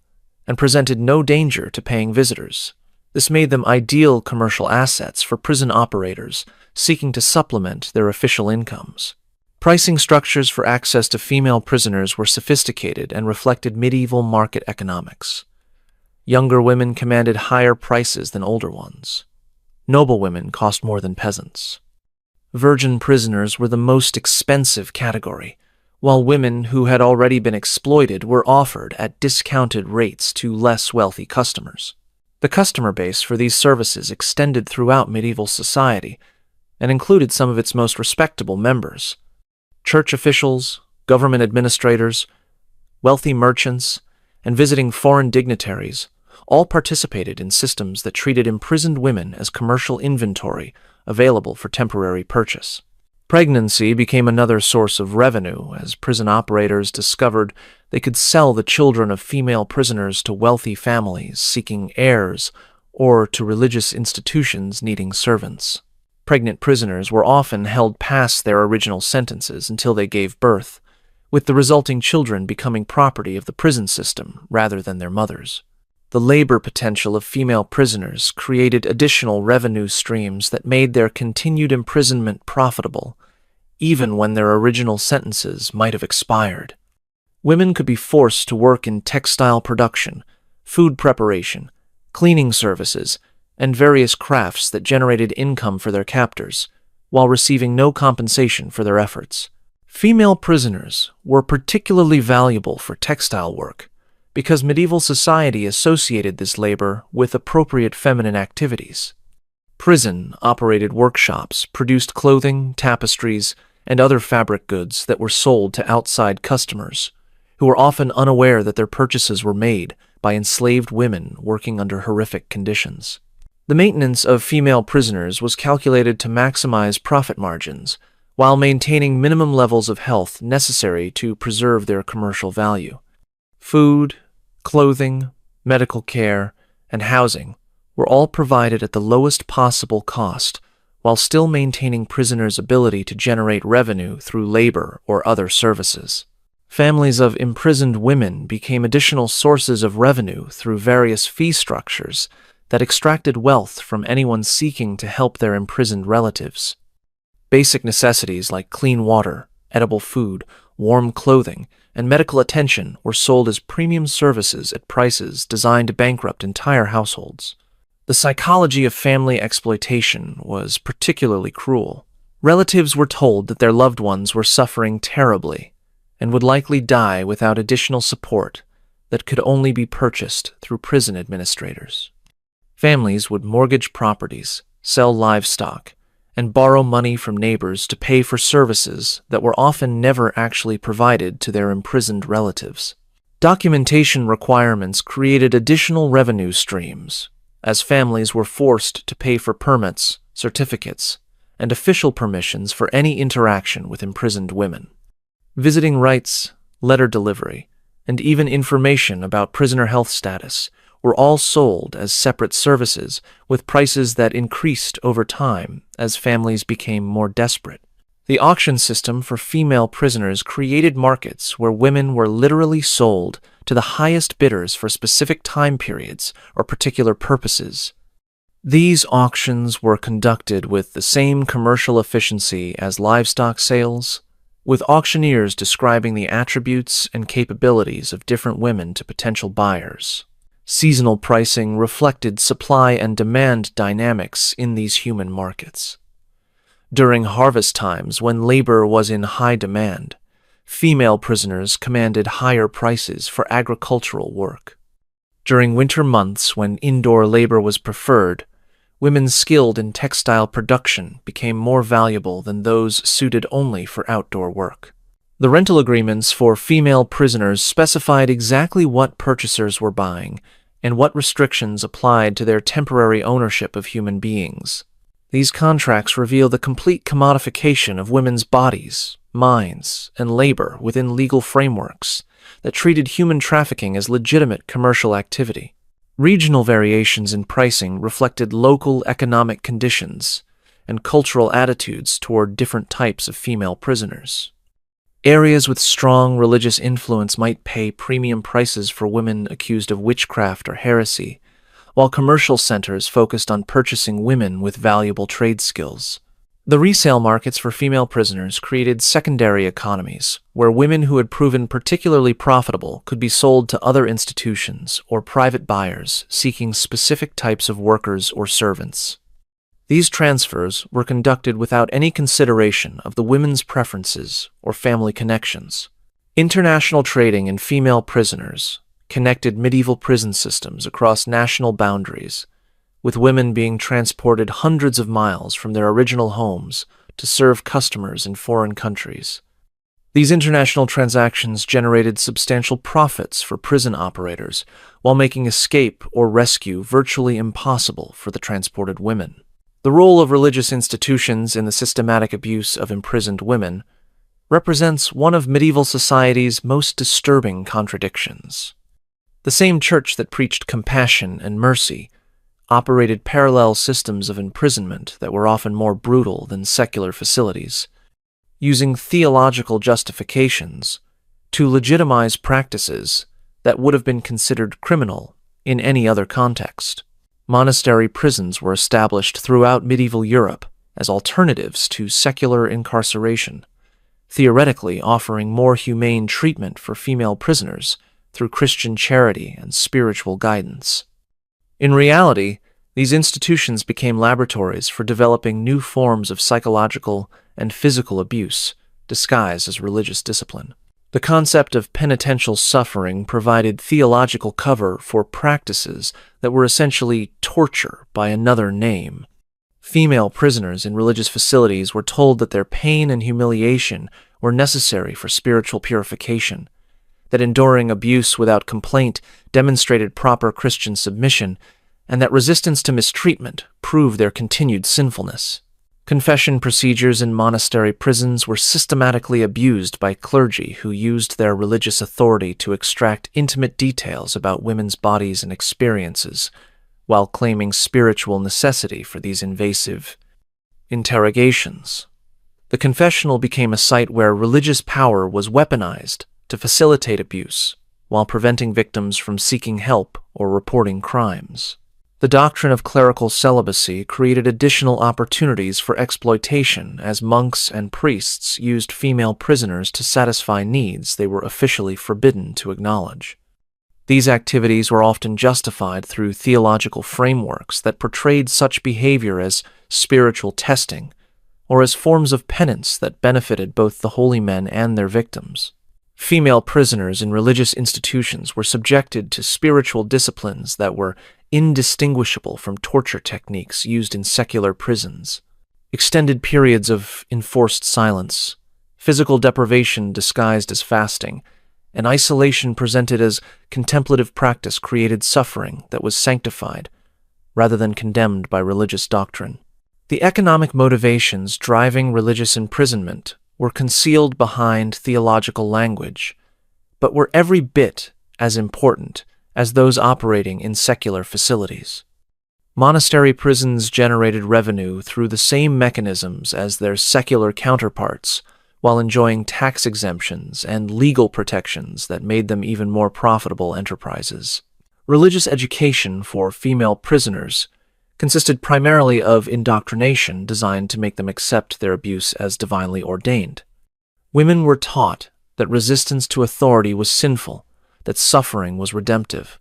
and presented no danger to paying visitors. This made them ideal commercial assets for prison operators seeking to supplement their official incomes. Pricing structures for access to female prisoners were sophisticated and reflected medieval market economics. Younger women commanded higher prices than older ones. Noble women cost more than peasants. Virgin prisoners were the most expensive category, while women who had already been exploited were offered at discounted rates to less wealthy customers. The customer base for these services extended throughout medieval society and included some of its most respectable members. Church officials, government administrators, wealthy merchants, and visiting foreign dignitaries all participated in systems that treated imprisoned women as commercial inventory available for temporary purchase. Pregnancy became another source of revenue as prison operators discovered they could sell the children of female prisoners to wealthy families seeking heirs or to religious institutions needing servants. Pregnant prisoners were often held past their original sentences until they gave birth, with the resulting children becoming property of the prison system rather than their mothers. The labor potential of female prisoners created additional revenue streams that made their continued imprisonment profitable, even when their original sentences might have expired. Women could be forced to work in textile production, food preparation, cleaning services, and various crafts that generated income for their captors, while receiving no compensation for their efforts. Female prisoners were particularly valuable for textile work, because medieval society associated this labor with appropriate feminine activities. Prison-operated workshops produced clothing, tapestries, and other fabric goods that were sold to outside customers, who were often unaware that their purchases were made by enslaved women working under horrific conditions. The maintenance of female prisoners was calculated to maximize profit margins, while maintaining minimum levels of health necessary to preserve their commercial value. Food, clothing, medical care, and housing were all provided at the lowest possible cost, while still maintaining prisoners' ability to generate revenue through labor or other services. Families of imprisoned women became additional sources of revenue through various fee structures that extracted wealth from anyone seeking to help their imprisoned relatives. Basic necessities like clean water, edible food, warm clothing, and medical attention were sold as premium services at prices designed to bankrupt entire households. The psychology of family exploitation was particularly cruel. Relatives were told that their loved ones were suffering terribly and would likely die without additional support that could only be purchased through prison administrators. Families would mortgage properties, sell livestock, and borrow money from neighbors to pay for services that were often never actually provided to their imprisoned relatives. Documentation requirements created additional revenue streams, as families were forced to pay for permits, certificates, and official permissions for any interaction with imprisoned women. Visiting rights, letter delivery, and even information about prisoner health status were all sold as separate services with prices that increased over time as families became more desperate. The auction system for female prisoners created markets where women were literally sold to the highest bidders for specific time periods or particular purposes. These auctions were conducted with the same commercial efficiency as livestock sales, with auctioneers describing the attributes and capabilities of different women to potential buyers. Seasonal pricing reflected supply and demand dynamics in these human markets. During harvest times, when labor was in high demand, female prisoners commanded higher prices for agricultural work. During winter months, when indoor labor was preferred, women skilled in textile production became more valuable than those suited only for outdoor work. The rental agreements for female prisoners specified exactly what purchasers were buying and what restrictions applied to their temporary ownership of human beings. These contracts reveal the complete commodification of women's bodies, minds, and labor within legal frameworks that treated human trafficking as legitimate commercial activity. Regional variations in pricing reflected local economic conditions and cultural attitudes toward different types of female prisoners. Areas with strong religious influence might pay premium prices for women accused of witchcraft or heresy, while commercial centers focused on purchasing women with valuable trade skills. The resale markets for female prisoners created secondary economies, where women who had proven particularly profitable could be sold to other institutions or private buyers seeking specific types of workers or servants. These transfers were conducted without any consideration of the women's preferences or family connections. International trading in female prisoners connected medieval prison systems across national boundaries, with women being transported hundreds of miles from their original homes to serve customers in foreign countries. These international transactions generated substantial profits for prison operators, while making escape or rescue virtually impossible for the transported women. The role of religious institutions in the systematic abuse of imprisoned women represents one of medieval society's most disturbing contradictions. The same church that preached compassion and mercy operated parallel systems of imprisonment that were often more brutal than secular facilities, using theological justifications to legitimize practices that would have been considered criminal in any other context. Monastery prisons were established throughout medieval Europe as alternatives to secular incarceration, theoretically offering more humane treatment for female prisoners through Christian charity and spiritual guidance. In reality, these institutions became laboratories for developing new forms of psychological and physical abuse, disguised as religious discipline. The concept of penitential suffering provided theological cover for practices that were essentially torture by another name. Female prisoners in religious facilities were told that their pain and humiliation were necessary for spiritual purification, that enduring abuse without complaint demonstrated proper Christian submission, and that resistance to mistreatment proved their continued sinfulness. Confession procedures in monastery prisons were systematically abused by clergy who used their religious authority to extract intimate details about women's bodies and experiences, while claiming spiritual necessity for these invasive interrogations. The confessional became a site where religious power was weaponized to facilitate abuse, while preventing victims from seeking help or reporting crimes. The doctrine of clerical celibacy created additional opportunities for exploitation as monks and priests used female prisoners to satisfy needs they were officially forbidden to acknowledge. These activities were often justified through theological frameworks that portrayed such behavior as spiritual testing or as forms of penance that benefited both the holy men and their victims. Female prisoners in religious institutions were subjected to spiritual disciplines that were indistinguishable from torture techniques used in secular prisons. Extended periods of enforced silence, physical deprivation disguised as fasting, and isolation presented as contemplative practice created suffering that was sanctified rather than condemned by religious doctrine. The economic motivations driving religious imprisonment were concealed behind theological language, but were every bit as important as those operating in secular facilities. Monastery prisons generated revenue through the same mechanisms as their secular counterparts, while enjoying tax exemptions and legal protections that made them even more profitable enterprises. Religious education for female prisoners consisted primarily of indoctrination designed to make them accept their abuse as divinely ordained. Women were taught that resistance to authority was sinful, that suffering was redemptive,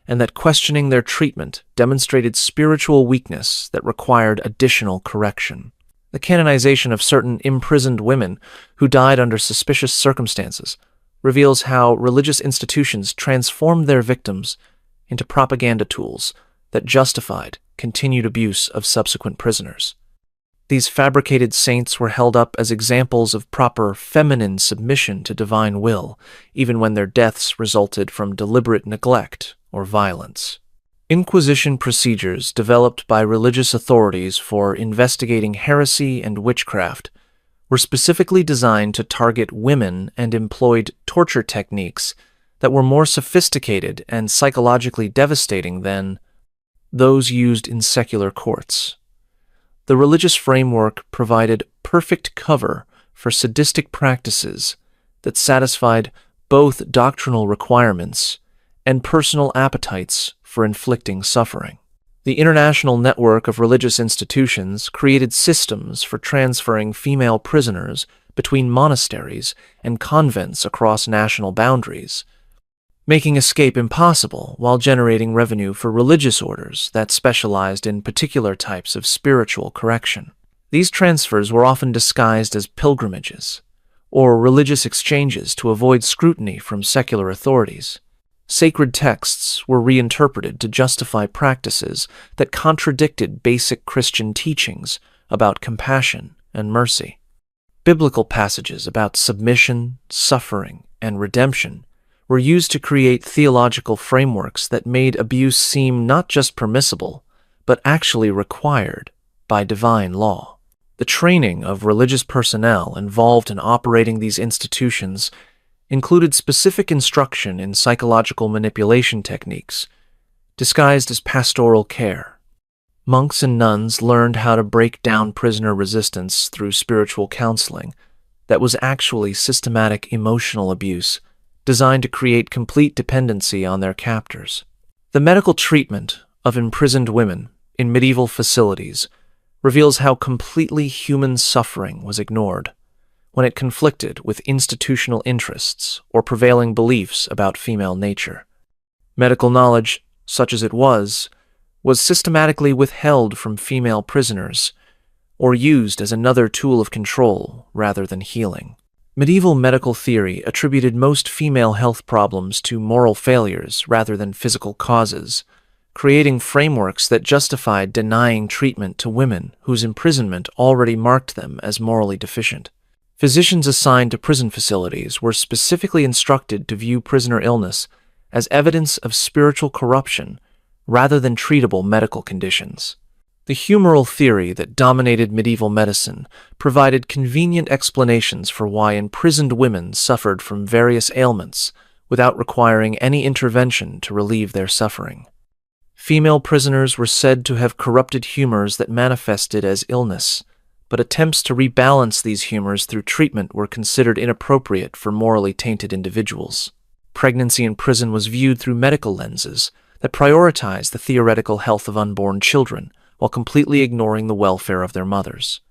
and that questioning their treatment demonstrated spiritual weakness that required additional correction. The canonization of certain imprisoned women who died under suspicious circumstances reveals how religious institutions transformed their victims into propaganda tools that justified continued abuse of subsequent prisoners. These fabricated saints were held up as examples of proper feminine submission to divine will, even when their deaths resulted from deliberate neglect or violence. Inquisition procedures developed by religious authorities for investigating heresy and witchcraft were specifically designed to target women and employed torture techniques that were more sophisticated and psychologically devastating than those used in secular courts. The religious framework provided perfect cover for sadistic practices that satisfied both doctrinal requirements and personal appetites for inflicting suffering. The international network of religious institutions created systems for transferring female prisoners between monasteries and convents across national boundaries, making escape impossible while generating revenue for religious orders that specialized in particular types of spiritual correction. These transfers were often disguised as pilgrimages or religious exchanges to avoid scrutiny from secular authorities. Sacred texts were reinterpreted to justify practices that contradicted basic Christian teachings about compassion and mercy. Biblical passages about submission, suffering, and redemption were used to create theological frameworks that made abuse seem not just permissible, but actually required by divine law. The training of religious personnel involved in operating these institutions included specific instruction in psychological manipulation techniques, disguised as pastoral care. Monks and nuns learned how to break down prisoner resistance through spiritual counseling that was actually systematic emotional abuse designed to create complete dependency on their captors. The medical treatment of imprisoned women in medieval facilities reveals how completely human suffering was ignored when it conflicted with institutional interests or prevailing beliefs about female nature. Medical knowledge, such as it was systematically withheld from female prisoners or used as another tool of control rather than healing. Medieval medical theory attributed most female health problems to moral failures rather than physical causes, creating frameworks that justified denying treatment to women whose imprisonment already marked them as morally deficient. Physicians assigned to prison facilities were specifically instructed to view prisoner illness as evidence of spiritual corruption rather than treatable medical conditions. The humoral theory that dominated medieval medicine provided convenient explanations for why imprisoned women suffered from various ailments without requiring any intervention to relieve their suffering. Female prisoners were said to have corrupted humors that manifested as illness, but attempts to rebalance these humors through treatment were considered inappropriate for morally tainted individuals. Pregnancy in prison was viewed through medical lenses that prioritized the theoretical health of unborn children while completely ignoring the welfare of their mothers.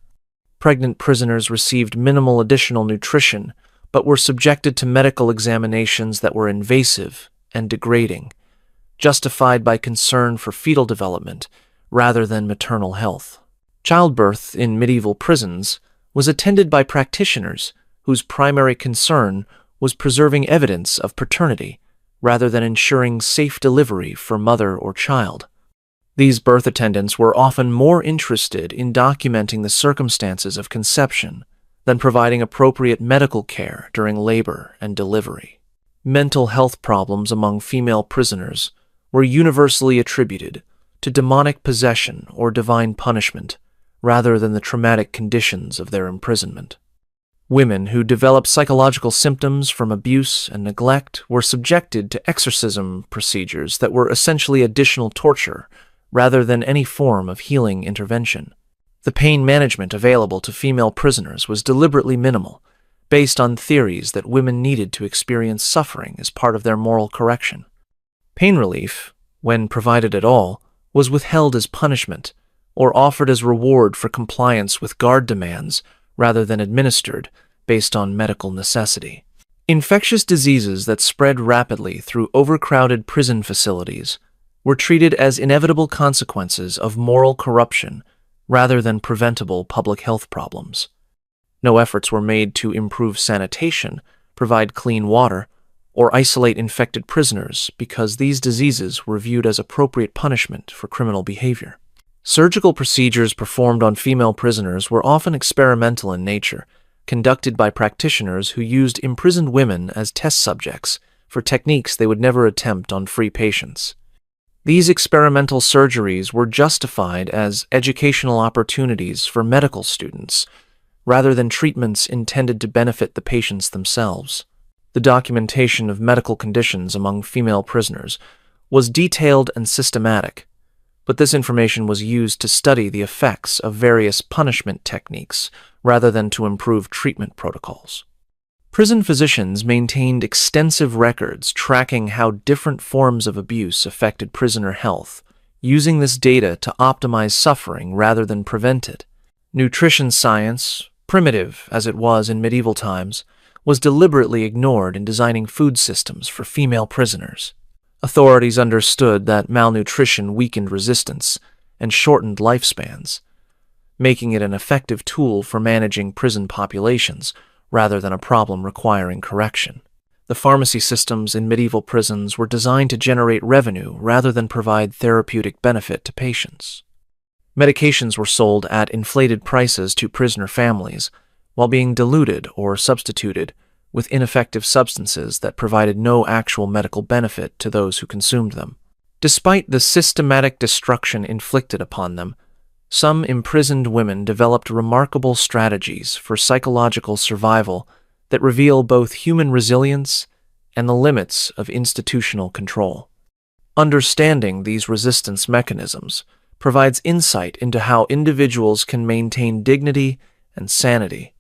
Pregnant prisoners received minimal additional nutrition, but were subjected to medical examinations that were invasive and degrading, justified by concern for fetal development rather than maternal health. Childbirth in medieval prisons was attended by practitioners whose primary concern was preserving evidence of paternity rather than ensuring safe delivery for mother or child. These birth attendants were often more interested in documenting the circumstances of conception than providing appropriate medical care during labor and delivery. Mental health problems among female prisoners were universally attributed to demonic possession or divine punishment, rather than the traumatic conditions of their imprisonment. Women who developed psychological symptoms from abuse and neglect were subjected to exorcism procedures that were essentially additional torture, rather than any form of healing intervention. The pain management available to female prisoners was deliberately minimal, based on theories that women needed to experience suffering as part of their moral correction. Pain relief, when provided at all, was withheld as punishment, or offered as reward for compliance with guard demands rather than administered based on medical necessity. Infectious diseases that spread rapidly through overcrowded prison facilities were treated as inevitable consequences of moral corruption rather than preventable public health problems. No efforts were made to improve sanitation, provide clean water, or isolate infected prisoners because these diseases were viewed as appropriate punishment for criminal behavior. Surgical procedures performed on female prisoners were often experimental in nature, conducted by practitioners who used imprisoned women as test subjects for techniques they would never attempt on free patients. These experimental surgeries were justified as educational opportunities for medical students, rather than treatments intended to benefit the patients themselves. The documentation of medical conditions among female prisoners was detailed and systematic, but this information was used to study the effects of various punishment techniques rather than to improve treatment protocols. Prison physicians maintained extensive records tracking how different forms of abuse affected prisoner health, using this data to optimize suffering rather than prevent it. Nutrition science, primitive as it was in medieval times, was deliberately ignored in designing food systems for female prisoners. Authorities understood that malnutrition weakened resistance and shortened lifespans, making it an effective tool for managing prison populations rather than a problem requiring correction. The pharmacy systems in medieval prisons were designed to generate revenue rather than provide therapeutic benefit to patients. Medications were sold at inflated prices to prisoner families, while being diluted or substituted with ineffective substances that provided no actual medical benefit to those who consumed them. Despite the systematic destruction inflicted upon them, some imprisoned women developed remarkable strategies for psychological survival that reveal both human resilience and the limits of institutional control. Understanding these resistance mechanisms provides insight into how individuals can maintain dignity and sanity,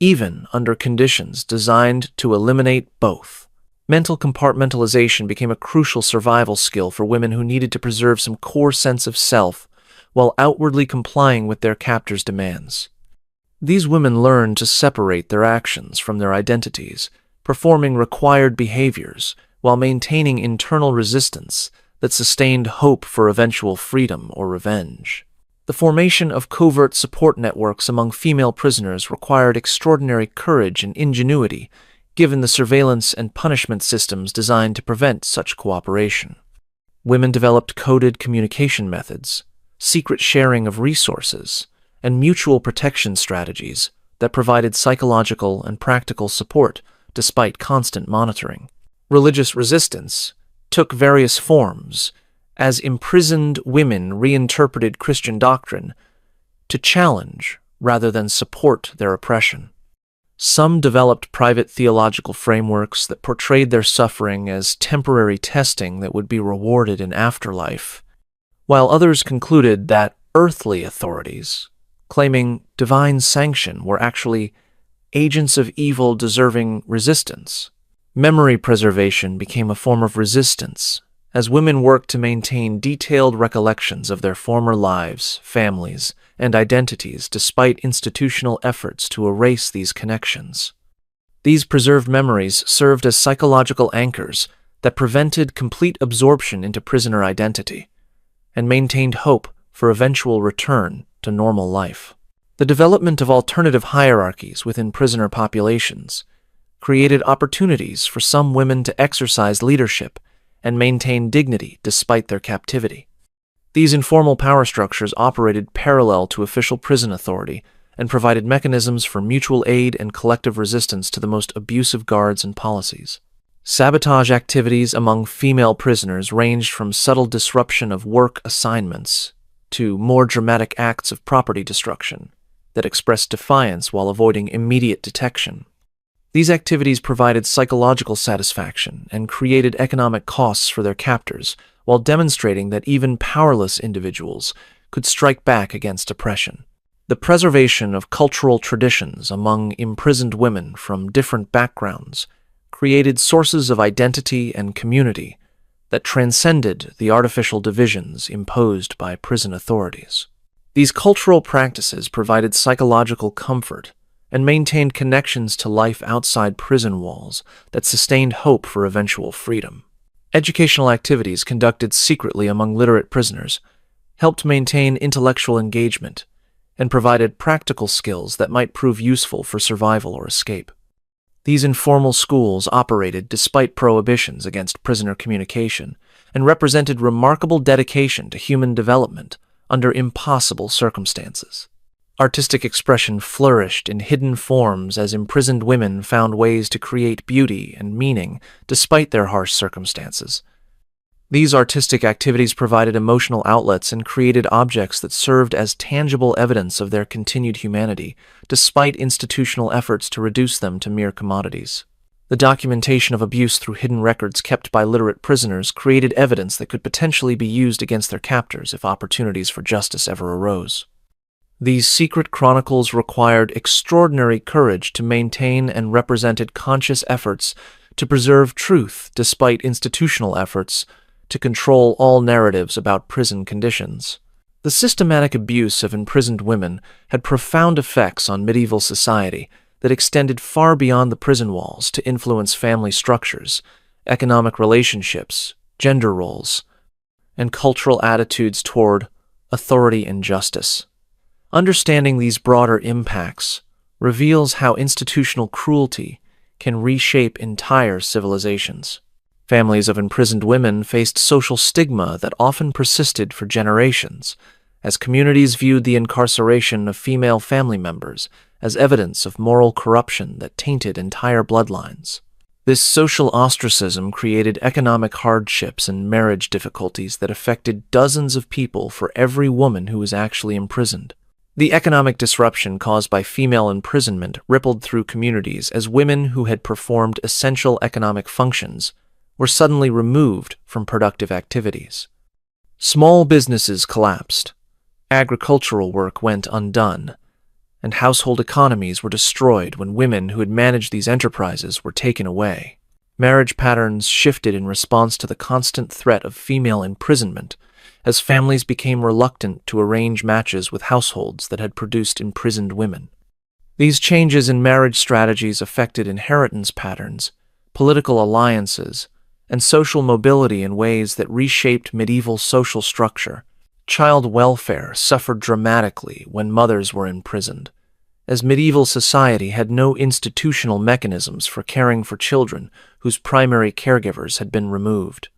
even under conditions designed to eliminate both. Mental compartmentalization became a crucial survival skill for women who needed to preserve some core sense of self while outwardly complying with their captors' demands. These women learned to separate their actions from their identities, performing required behaviors while maintaining internal resistance that sustained hope for eventual freedom or revenge. The formation of covert support networks among female prisoners required extraordinary courage and ingenuity, given the surveillance and punishment systems designed to prevent such cooperation. Women developed coded communication methods, secret sharing of resources, and mutual protection strategies that provided psychological and practical support despite constant monitoring. Religious resistance took various forms as imprisoned women reinterpreted Christian doctrine to challenge rather than support their oppression. Some developed private theological frameworks that portrayed their suffering as temporary testing that would be rewarded in afterlife, while others concluded that earthly authorities, claiming divine sanction, were actually agents of evil deserving resistance. Memory preservation became a form of resistance as women worked to maintain detailed recollections of their former lives, families, and identities despite institutional efforts to erase these connections. These preserved memories served as psychological anchors that prevented complete absorption into prisoner identity and maintained hope for eventual return to normal life. The development of alternative hierarchies within prisoner populations created opportunities for some women to exercise leadership and maintain dignity despite their captivity. These informal power structures operated parallel to official prison authority and provided mechanisms for mutual aid and collective resistance to the most abusive guards and policies. Sabotage activities among female prisoners ranged from subtle disruption of work assignments to more dramatic acts of property destruction that expressed defiance while avoiding immediate detection. These activities provided psychological satisfaction and created economic costs for their captors, while demonstrating that even powerless individuals could strike back against oppression. The preservation of cultural traditions among imprisoned women from different backgrounds created sources of identity and community that transcended the artificial divisions imposed by prison authorities. These cultural practices provided psychological comfort and maintained connections to life outside prison walls that sustained hope for eventual freedom. Educational activities conducted secretly among literate prisoners helped maintain intellectual engagement and provided practical skills that might prove useful for survival or escape. These informal schools operated despite prohibitions against prisoner communication and represented remarkable dedication to human development under impossible circumstances. Artistic expression flourished in hidden forms as imprisoned women found ways to create beauty and meaning despite their harsh circumstances. These artistic activities provided emotional outlets and created objects that served as tangible evidence of their continued humanity, despite institutional efforts to reduce them to mere commodities. The documentation of abuse through hidden records kept by literate prisoners created evidence that could potentially be used against their captors if opportunities for justice ever arose. These secret chronicles required extraordinary courage to maintain and represented conscious efforts to preserve truth despite institutional efforts to control all narratives about prison conditions. The systematic abuse of imprisoned women had profound effects on medieval society that extended far beyond the prison walls to influence family structures, economic relationships, gender roles, and cultural attitudes toward authority and justice. Understanding these broader impacts reveals how institutional cruelty can reshape entire civilizations. Families of imprisoned women faced social stigma that often persisted for generations, as communities viewed the incarceration of female family members as evidence of moral corruption that tainted entire bloodlines. This social ostracism created economic hardships and marriage difficulties that affected dozens of people for every woman who was actually imprisoned. The economic disruption caused by female imprisonment rippled through communities as women who had performed essential economic functions were suddenly removed from productive activities. Small businesses collapsed, agricultural work went undone, and household economies were destroyed when women who had managed these enterprises were taken away. Marriage patterns shifted in response to the constant threat of female imprisonment, as families became reluctant to arrange matches with households that had produced imprisoned women. These changes in marriage strategies affected inheritance patterns, political alliances, and social mobility in ways that reshaped medieval social structure. Child welfare suffered dramatically when mothers were imprisoned, as medieval society had no institutional mechanisms for caring for children whose primary caregivers had been removed.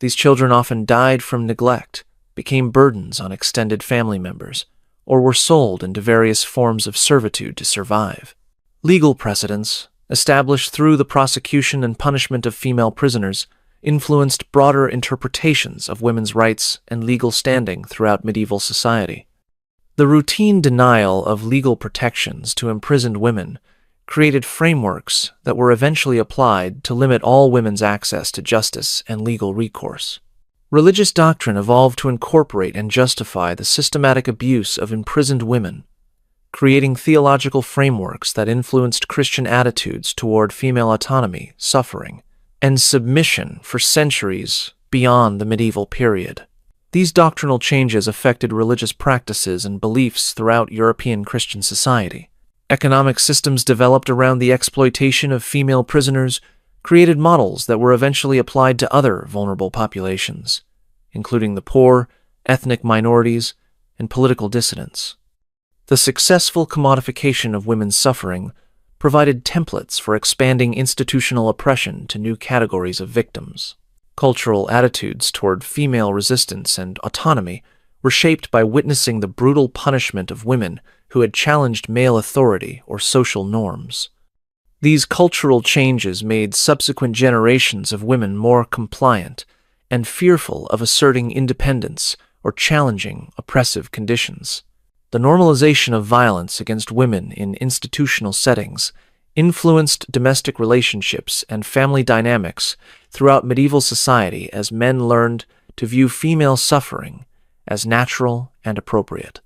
These children often died from neglect, became burdens on extended family members, or were sold into various forms of servitude to survive. Legal precedents, established through the prosecution and punishment of female prisoners, influenced broader interpretations of women's rights and legal standing throughout medieval society. The routine denial of legal protections to imprisoned women created frameworks that were eventually applied to limit all women's access to justice and legal recourse. Religious doctrine evolved to incorporate and justify the systematic abuse of imprisoned women, creating theological frameworks that influenced Christian attitudes toward female autonomy, suffering, and submission for centuries beyond the medieval period. These doctrinal changes affected religious practices and beliefs throughout European Christian society. Economic systems developed around the exploitation of female prisoners created models that were eventually applied to other vulnerable populations, including the poor, ethnic minorities, and political dissidents. The successful commodification of women's suffering provided templates for expanding institutional oppression to new categories of victims. Cultural attitudes toward female resistance and autonomy were shaped by witnessing the brutal punishment of women who had challenged male authority or social norms. These cultural changes made subsequent generations of women more compliant and fearful of asserting independence or challenging oppressive conditions. The normalization of violence against women in institutional settings influenced domestic relationships and family dynamics throughout medieval society as men learned to view female suffering as natural and appropriate.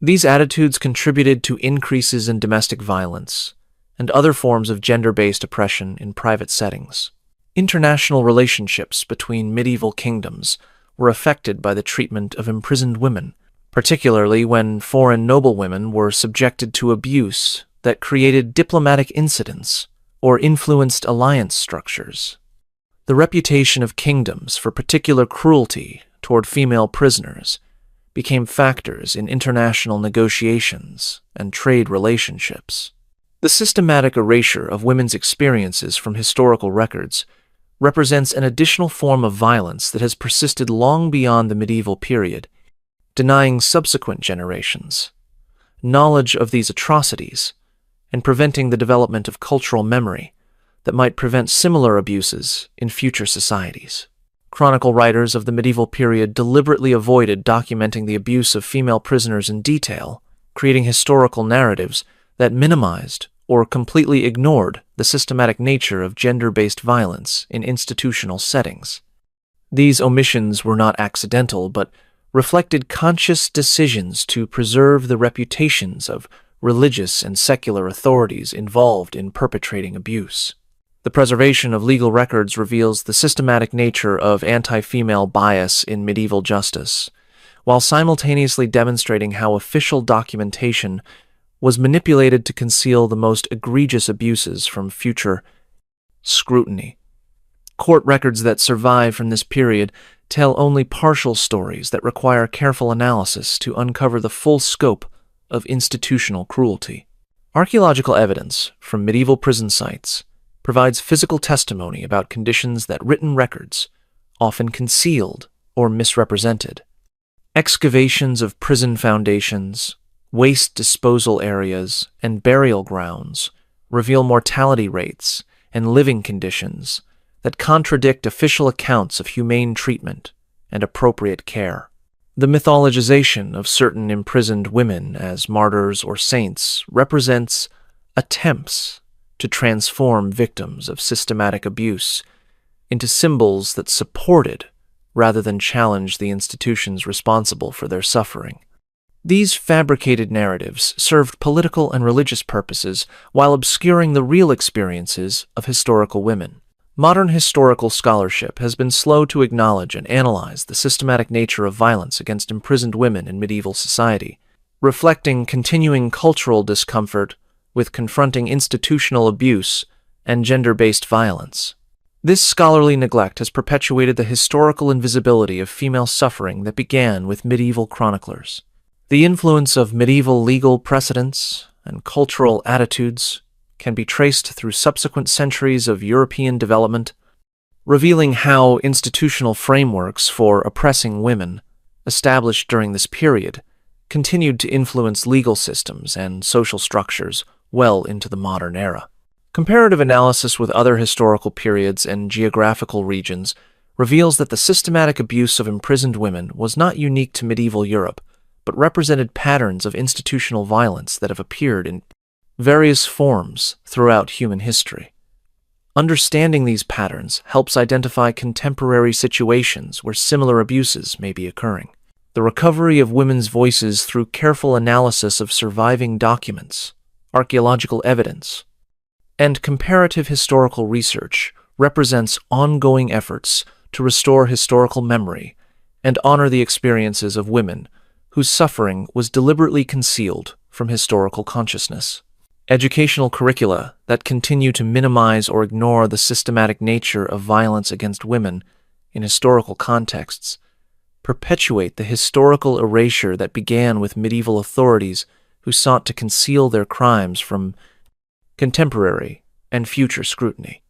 These attitudes contributed to increases in domestic violence and other forms of gender-based oppression in private settings. International relationships between medieval kingdoms were affected by the treatment of imprisoned women, particularly when foreign noblewomen were subjected to abuse that created diplomatic incidents or influenced alliance structures. The reputation of kingdoms for particular cruelty toward female prisoners became factors in international negotiations and trade relationships. The systematic erasure of women's experiences from historical records represents an additional form of violence that has persisted long beyond the medieval period, denying subsequent generations knowledge of these atrocities and preventing the development of cultural memory that might prevent similar abuses in future societies. Chronicle writers of the medieval period deliberately avoided documenting the abuse of female prisoners in detail, creating historical narratives that minimized or completely ignored the systematic nature of gender-based violence in institutional settings. These omissions were not accidental, but reflected conscious decisions to preserve the reputations of religious and secular authorities involved in perpetrating abuse. The preservation of legal records reveals the systematic nature of anti-female bias in medieval justice, while simultaneously demonstrating how official documentation was manipulated to conceal the most egregious abuses from future scrutiny. Court records that survive from this period tell only partial stories that require careful analysis to uncover the full scope of institutional cruelty. Archaeological evidence from medieval prison sites provides physical testimony about conditions that written records often concealed or misrepresented. Excavations of prison foundations, waste disposal areas, and burial grounds reveal mortality rates and living conditions that contradict official accounts of humane treatment and appropriate care. The mythologization of certain imprisoned women as martyrs or saints represents attempts to transform victims of systematic abuse into symbols that supported rather than challenged the institutions responsible for their suffering. These fabricated narratives served political and religious purposes while obscuring the real experiences of historical women. Modern historical scholarship has been slow to acknowledge and analyze the systematic nature of violence against imprisoned women in medieval society, reflecting continuing cultural discomfort with confronting institutional abuse and gender-based violence. This scholarly neglect has perpetuated the historical invisibility of female suffering that began with medieval chroniclers. The influence of medieval legal precedents and cultural attitudes can be traced through subsequent centuries of European development, revealing how institutional frameworks for oppressing women, established during this period, continued to influence legal systems and social structures well into the modern era. Comparative analysis with other historical periods and geographical regions reveals that the systematic abuse of imprisoned women was not unique to medieval Europe, but represented patterns of institutional violence that have appeared in various forms throughout human history. Understanding these patterns helps identify contemporary situations where similar abuses may be occurring. The recovery of women's voices through careful analysis of surviving documents, archaeological evidence, and comparative historical research represents ongoing efforts to restore historical memory and honor the experiences of women whose suffering was deliberately concealed from historical consciousness. Educational curricula that continue to minimize or ignore the systematic nature of violence against women in historical contexts perpetuate the historical erasure that began with medieval authorities who sought to conceal their crimes from contemporary and future scrutiny.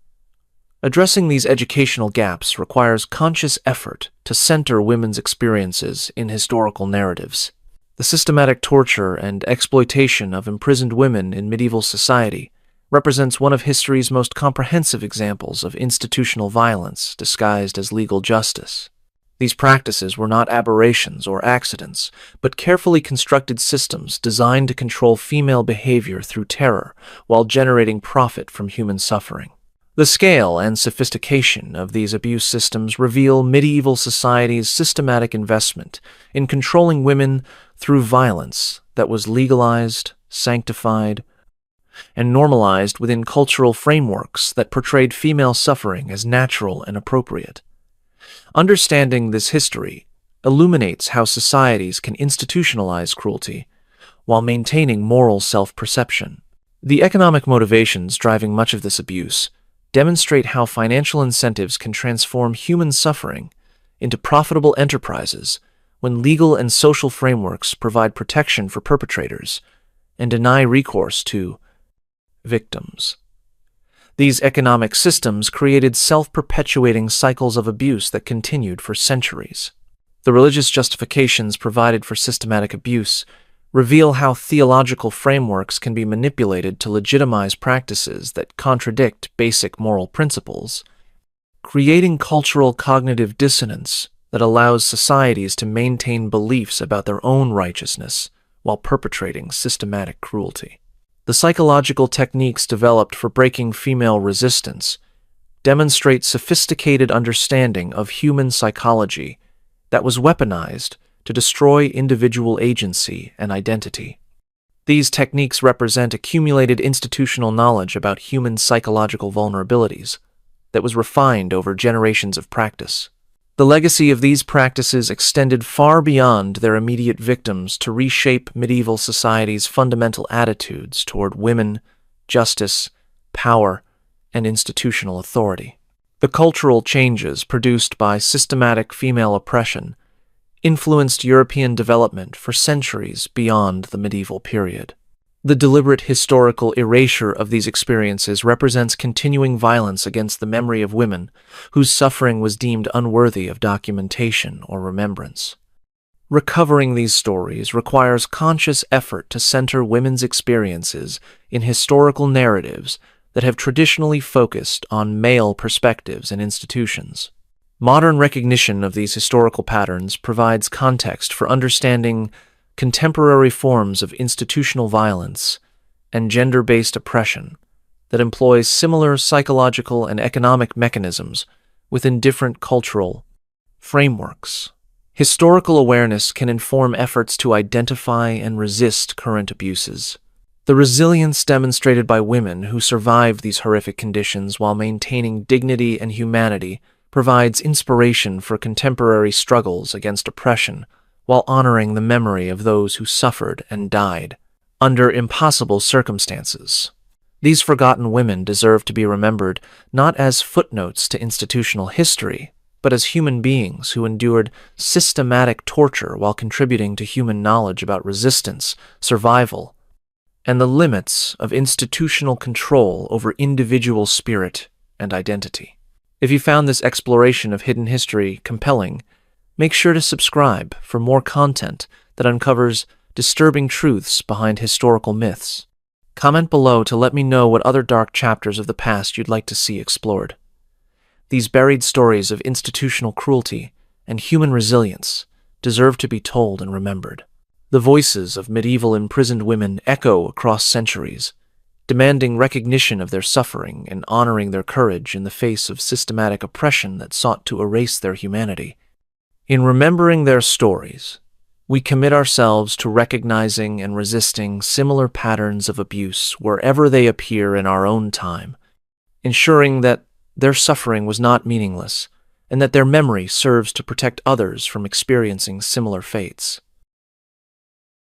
Addressing these educational gaps requires conscious effort to center women's experiences in historical narratives. The systematic torture and exploitation of imprisoned women in medieval society represents one of history's most comprehensive examples of institutional violence disguised as legal justice. These practices were not aberrations or accidents, but carefully constructed systems designed to control female behavior through terror while generating profit from human suffering. The scale and sophistication of these abuse systems reveal medieval society's systematic investment in controlling women through violence that was legalized, sanctified, and normalized within cultural frameworks that portrayed female suffering as natural and appropriate. Understanding this history illuminates how societies can institutionalize cruelty while maintaining moral self-perception. The economic motivations driving much of this abuse demonstrate how financial incentives can transform human suffering into profitable enterprises when legal and social frameworks provide protection for perpetrators and deny recourse to victims. These economic systems created self-perpetuating cycles of abuse that continued for centuries. The religious justifications provided for systematic abuse reveal how theological frameworks can be manipulated to legitimize practices that contradict basic moral principles, creating cultural cognitive dissonance that allows societies to maintain beliefs about their own righteousness while perpetrating systematic cruelty. The psychological techniques developed for breaking female resistance demonstrate sophisticated understanding of human psychology that was weaponized to destroy individual agency and identity. These techniques represent accumulated institutional knowledge about human psychological vulnerabilities that was refined over generations of practice. The legacy of these practices extended far beyond their immediate victims to reshape medieval society's fundamental attitudes toward women, justice, power, and institutional authority. The cultural changes produced by systematic female oppression influenced European development for centuries beyond the medieval period. The deliberate historical erasure of these experiences represents continuing violence against the memory of women whose suffering was deemed unworthy of documentation or remembrance. Recovering these stories requires conscious effort to center women's experiences in historical narratives that have traditionally focused on male perspectives and institutions. Modern recognition of these historical patterns provides context for understanding contemporary forms of institutional violence and gender-based oppression that employs similar psychological and economic mechanisms within different cultural frameworks. Historical awareness can inform efforts to identify and resist current abuses. The resilience demonstrated by women who survived these horrific conditions while maintaining dignity and humanity provides inspiration for contemporary struggles against oppression while honoring the memory of those who suffered and died under impossible circumstances. These forgotten women deserve to be remembered not as footnotes to institutional history, but as human beings who endured systematic torture while contributing to human knowledge about resistance, survival, and the limits of institutional control over individual spirit and identity. If you found this exploration of hidden history compelling, make sure to subscribe for more content that uncovers disturbing truths behind historical myths. Comment below to let me know what other dark chapters of the past you'd like to see explored. These buried stories of institutional cruelty and human resilience deserve to be told and remembered. The voices of medieval imprisoned women echo across centuries, demanding recognition of their suffering and honoring their courage in the face of systematic oppression that sought to erase their humanity. In remembering their stories, we commit ourselves to recognizing and resisting similar patterns of abuse wherever they appear in our own time, ensuring that their suffering was not meaningless and that their memory serves to protect others from experiencing similar fates.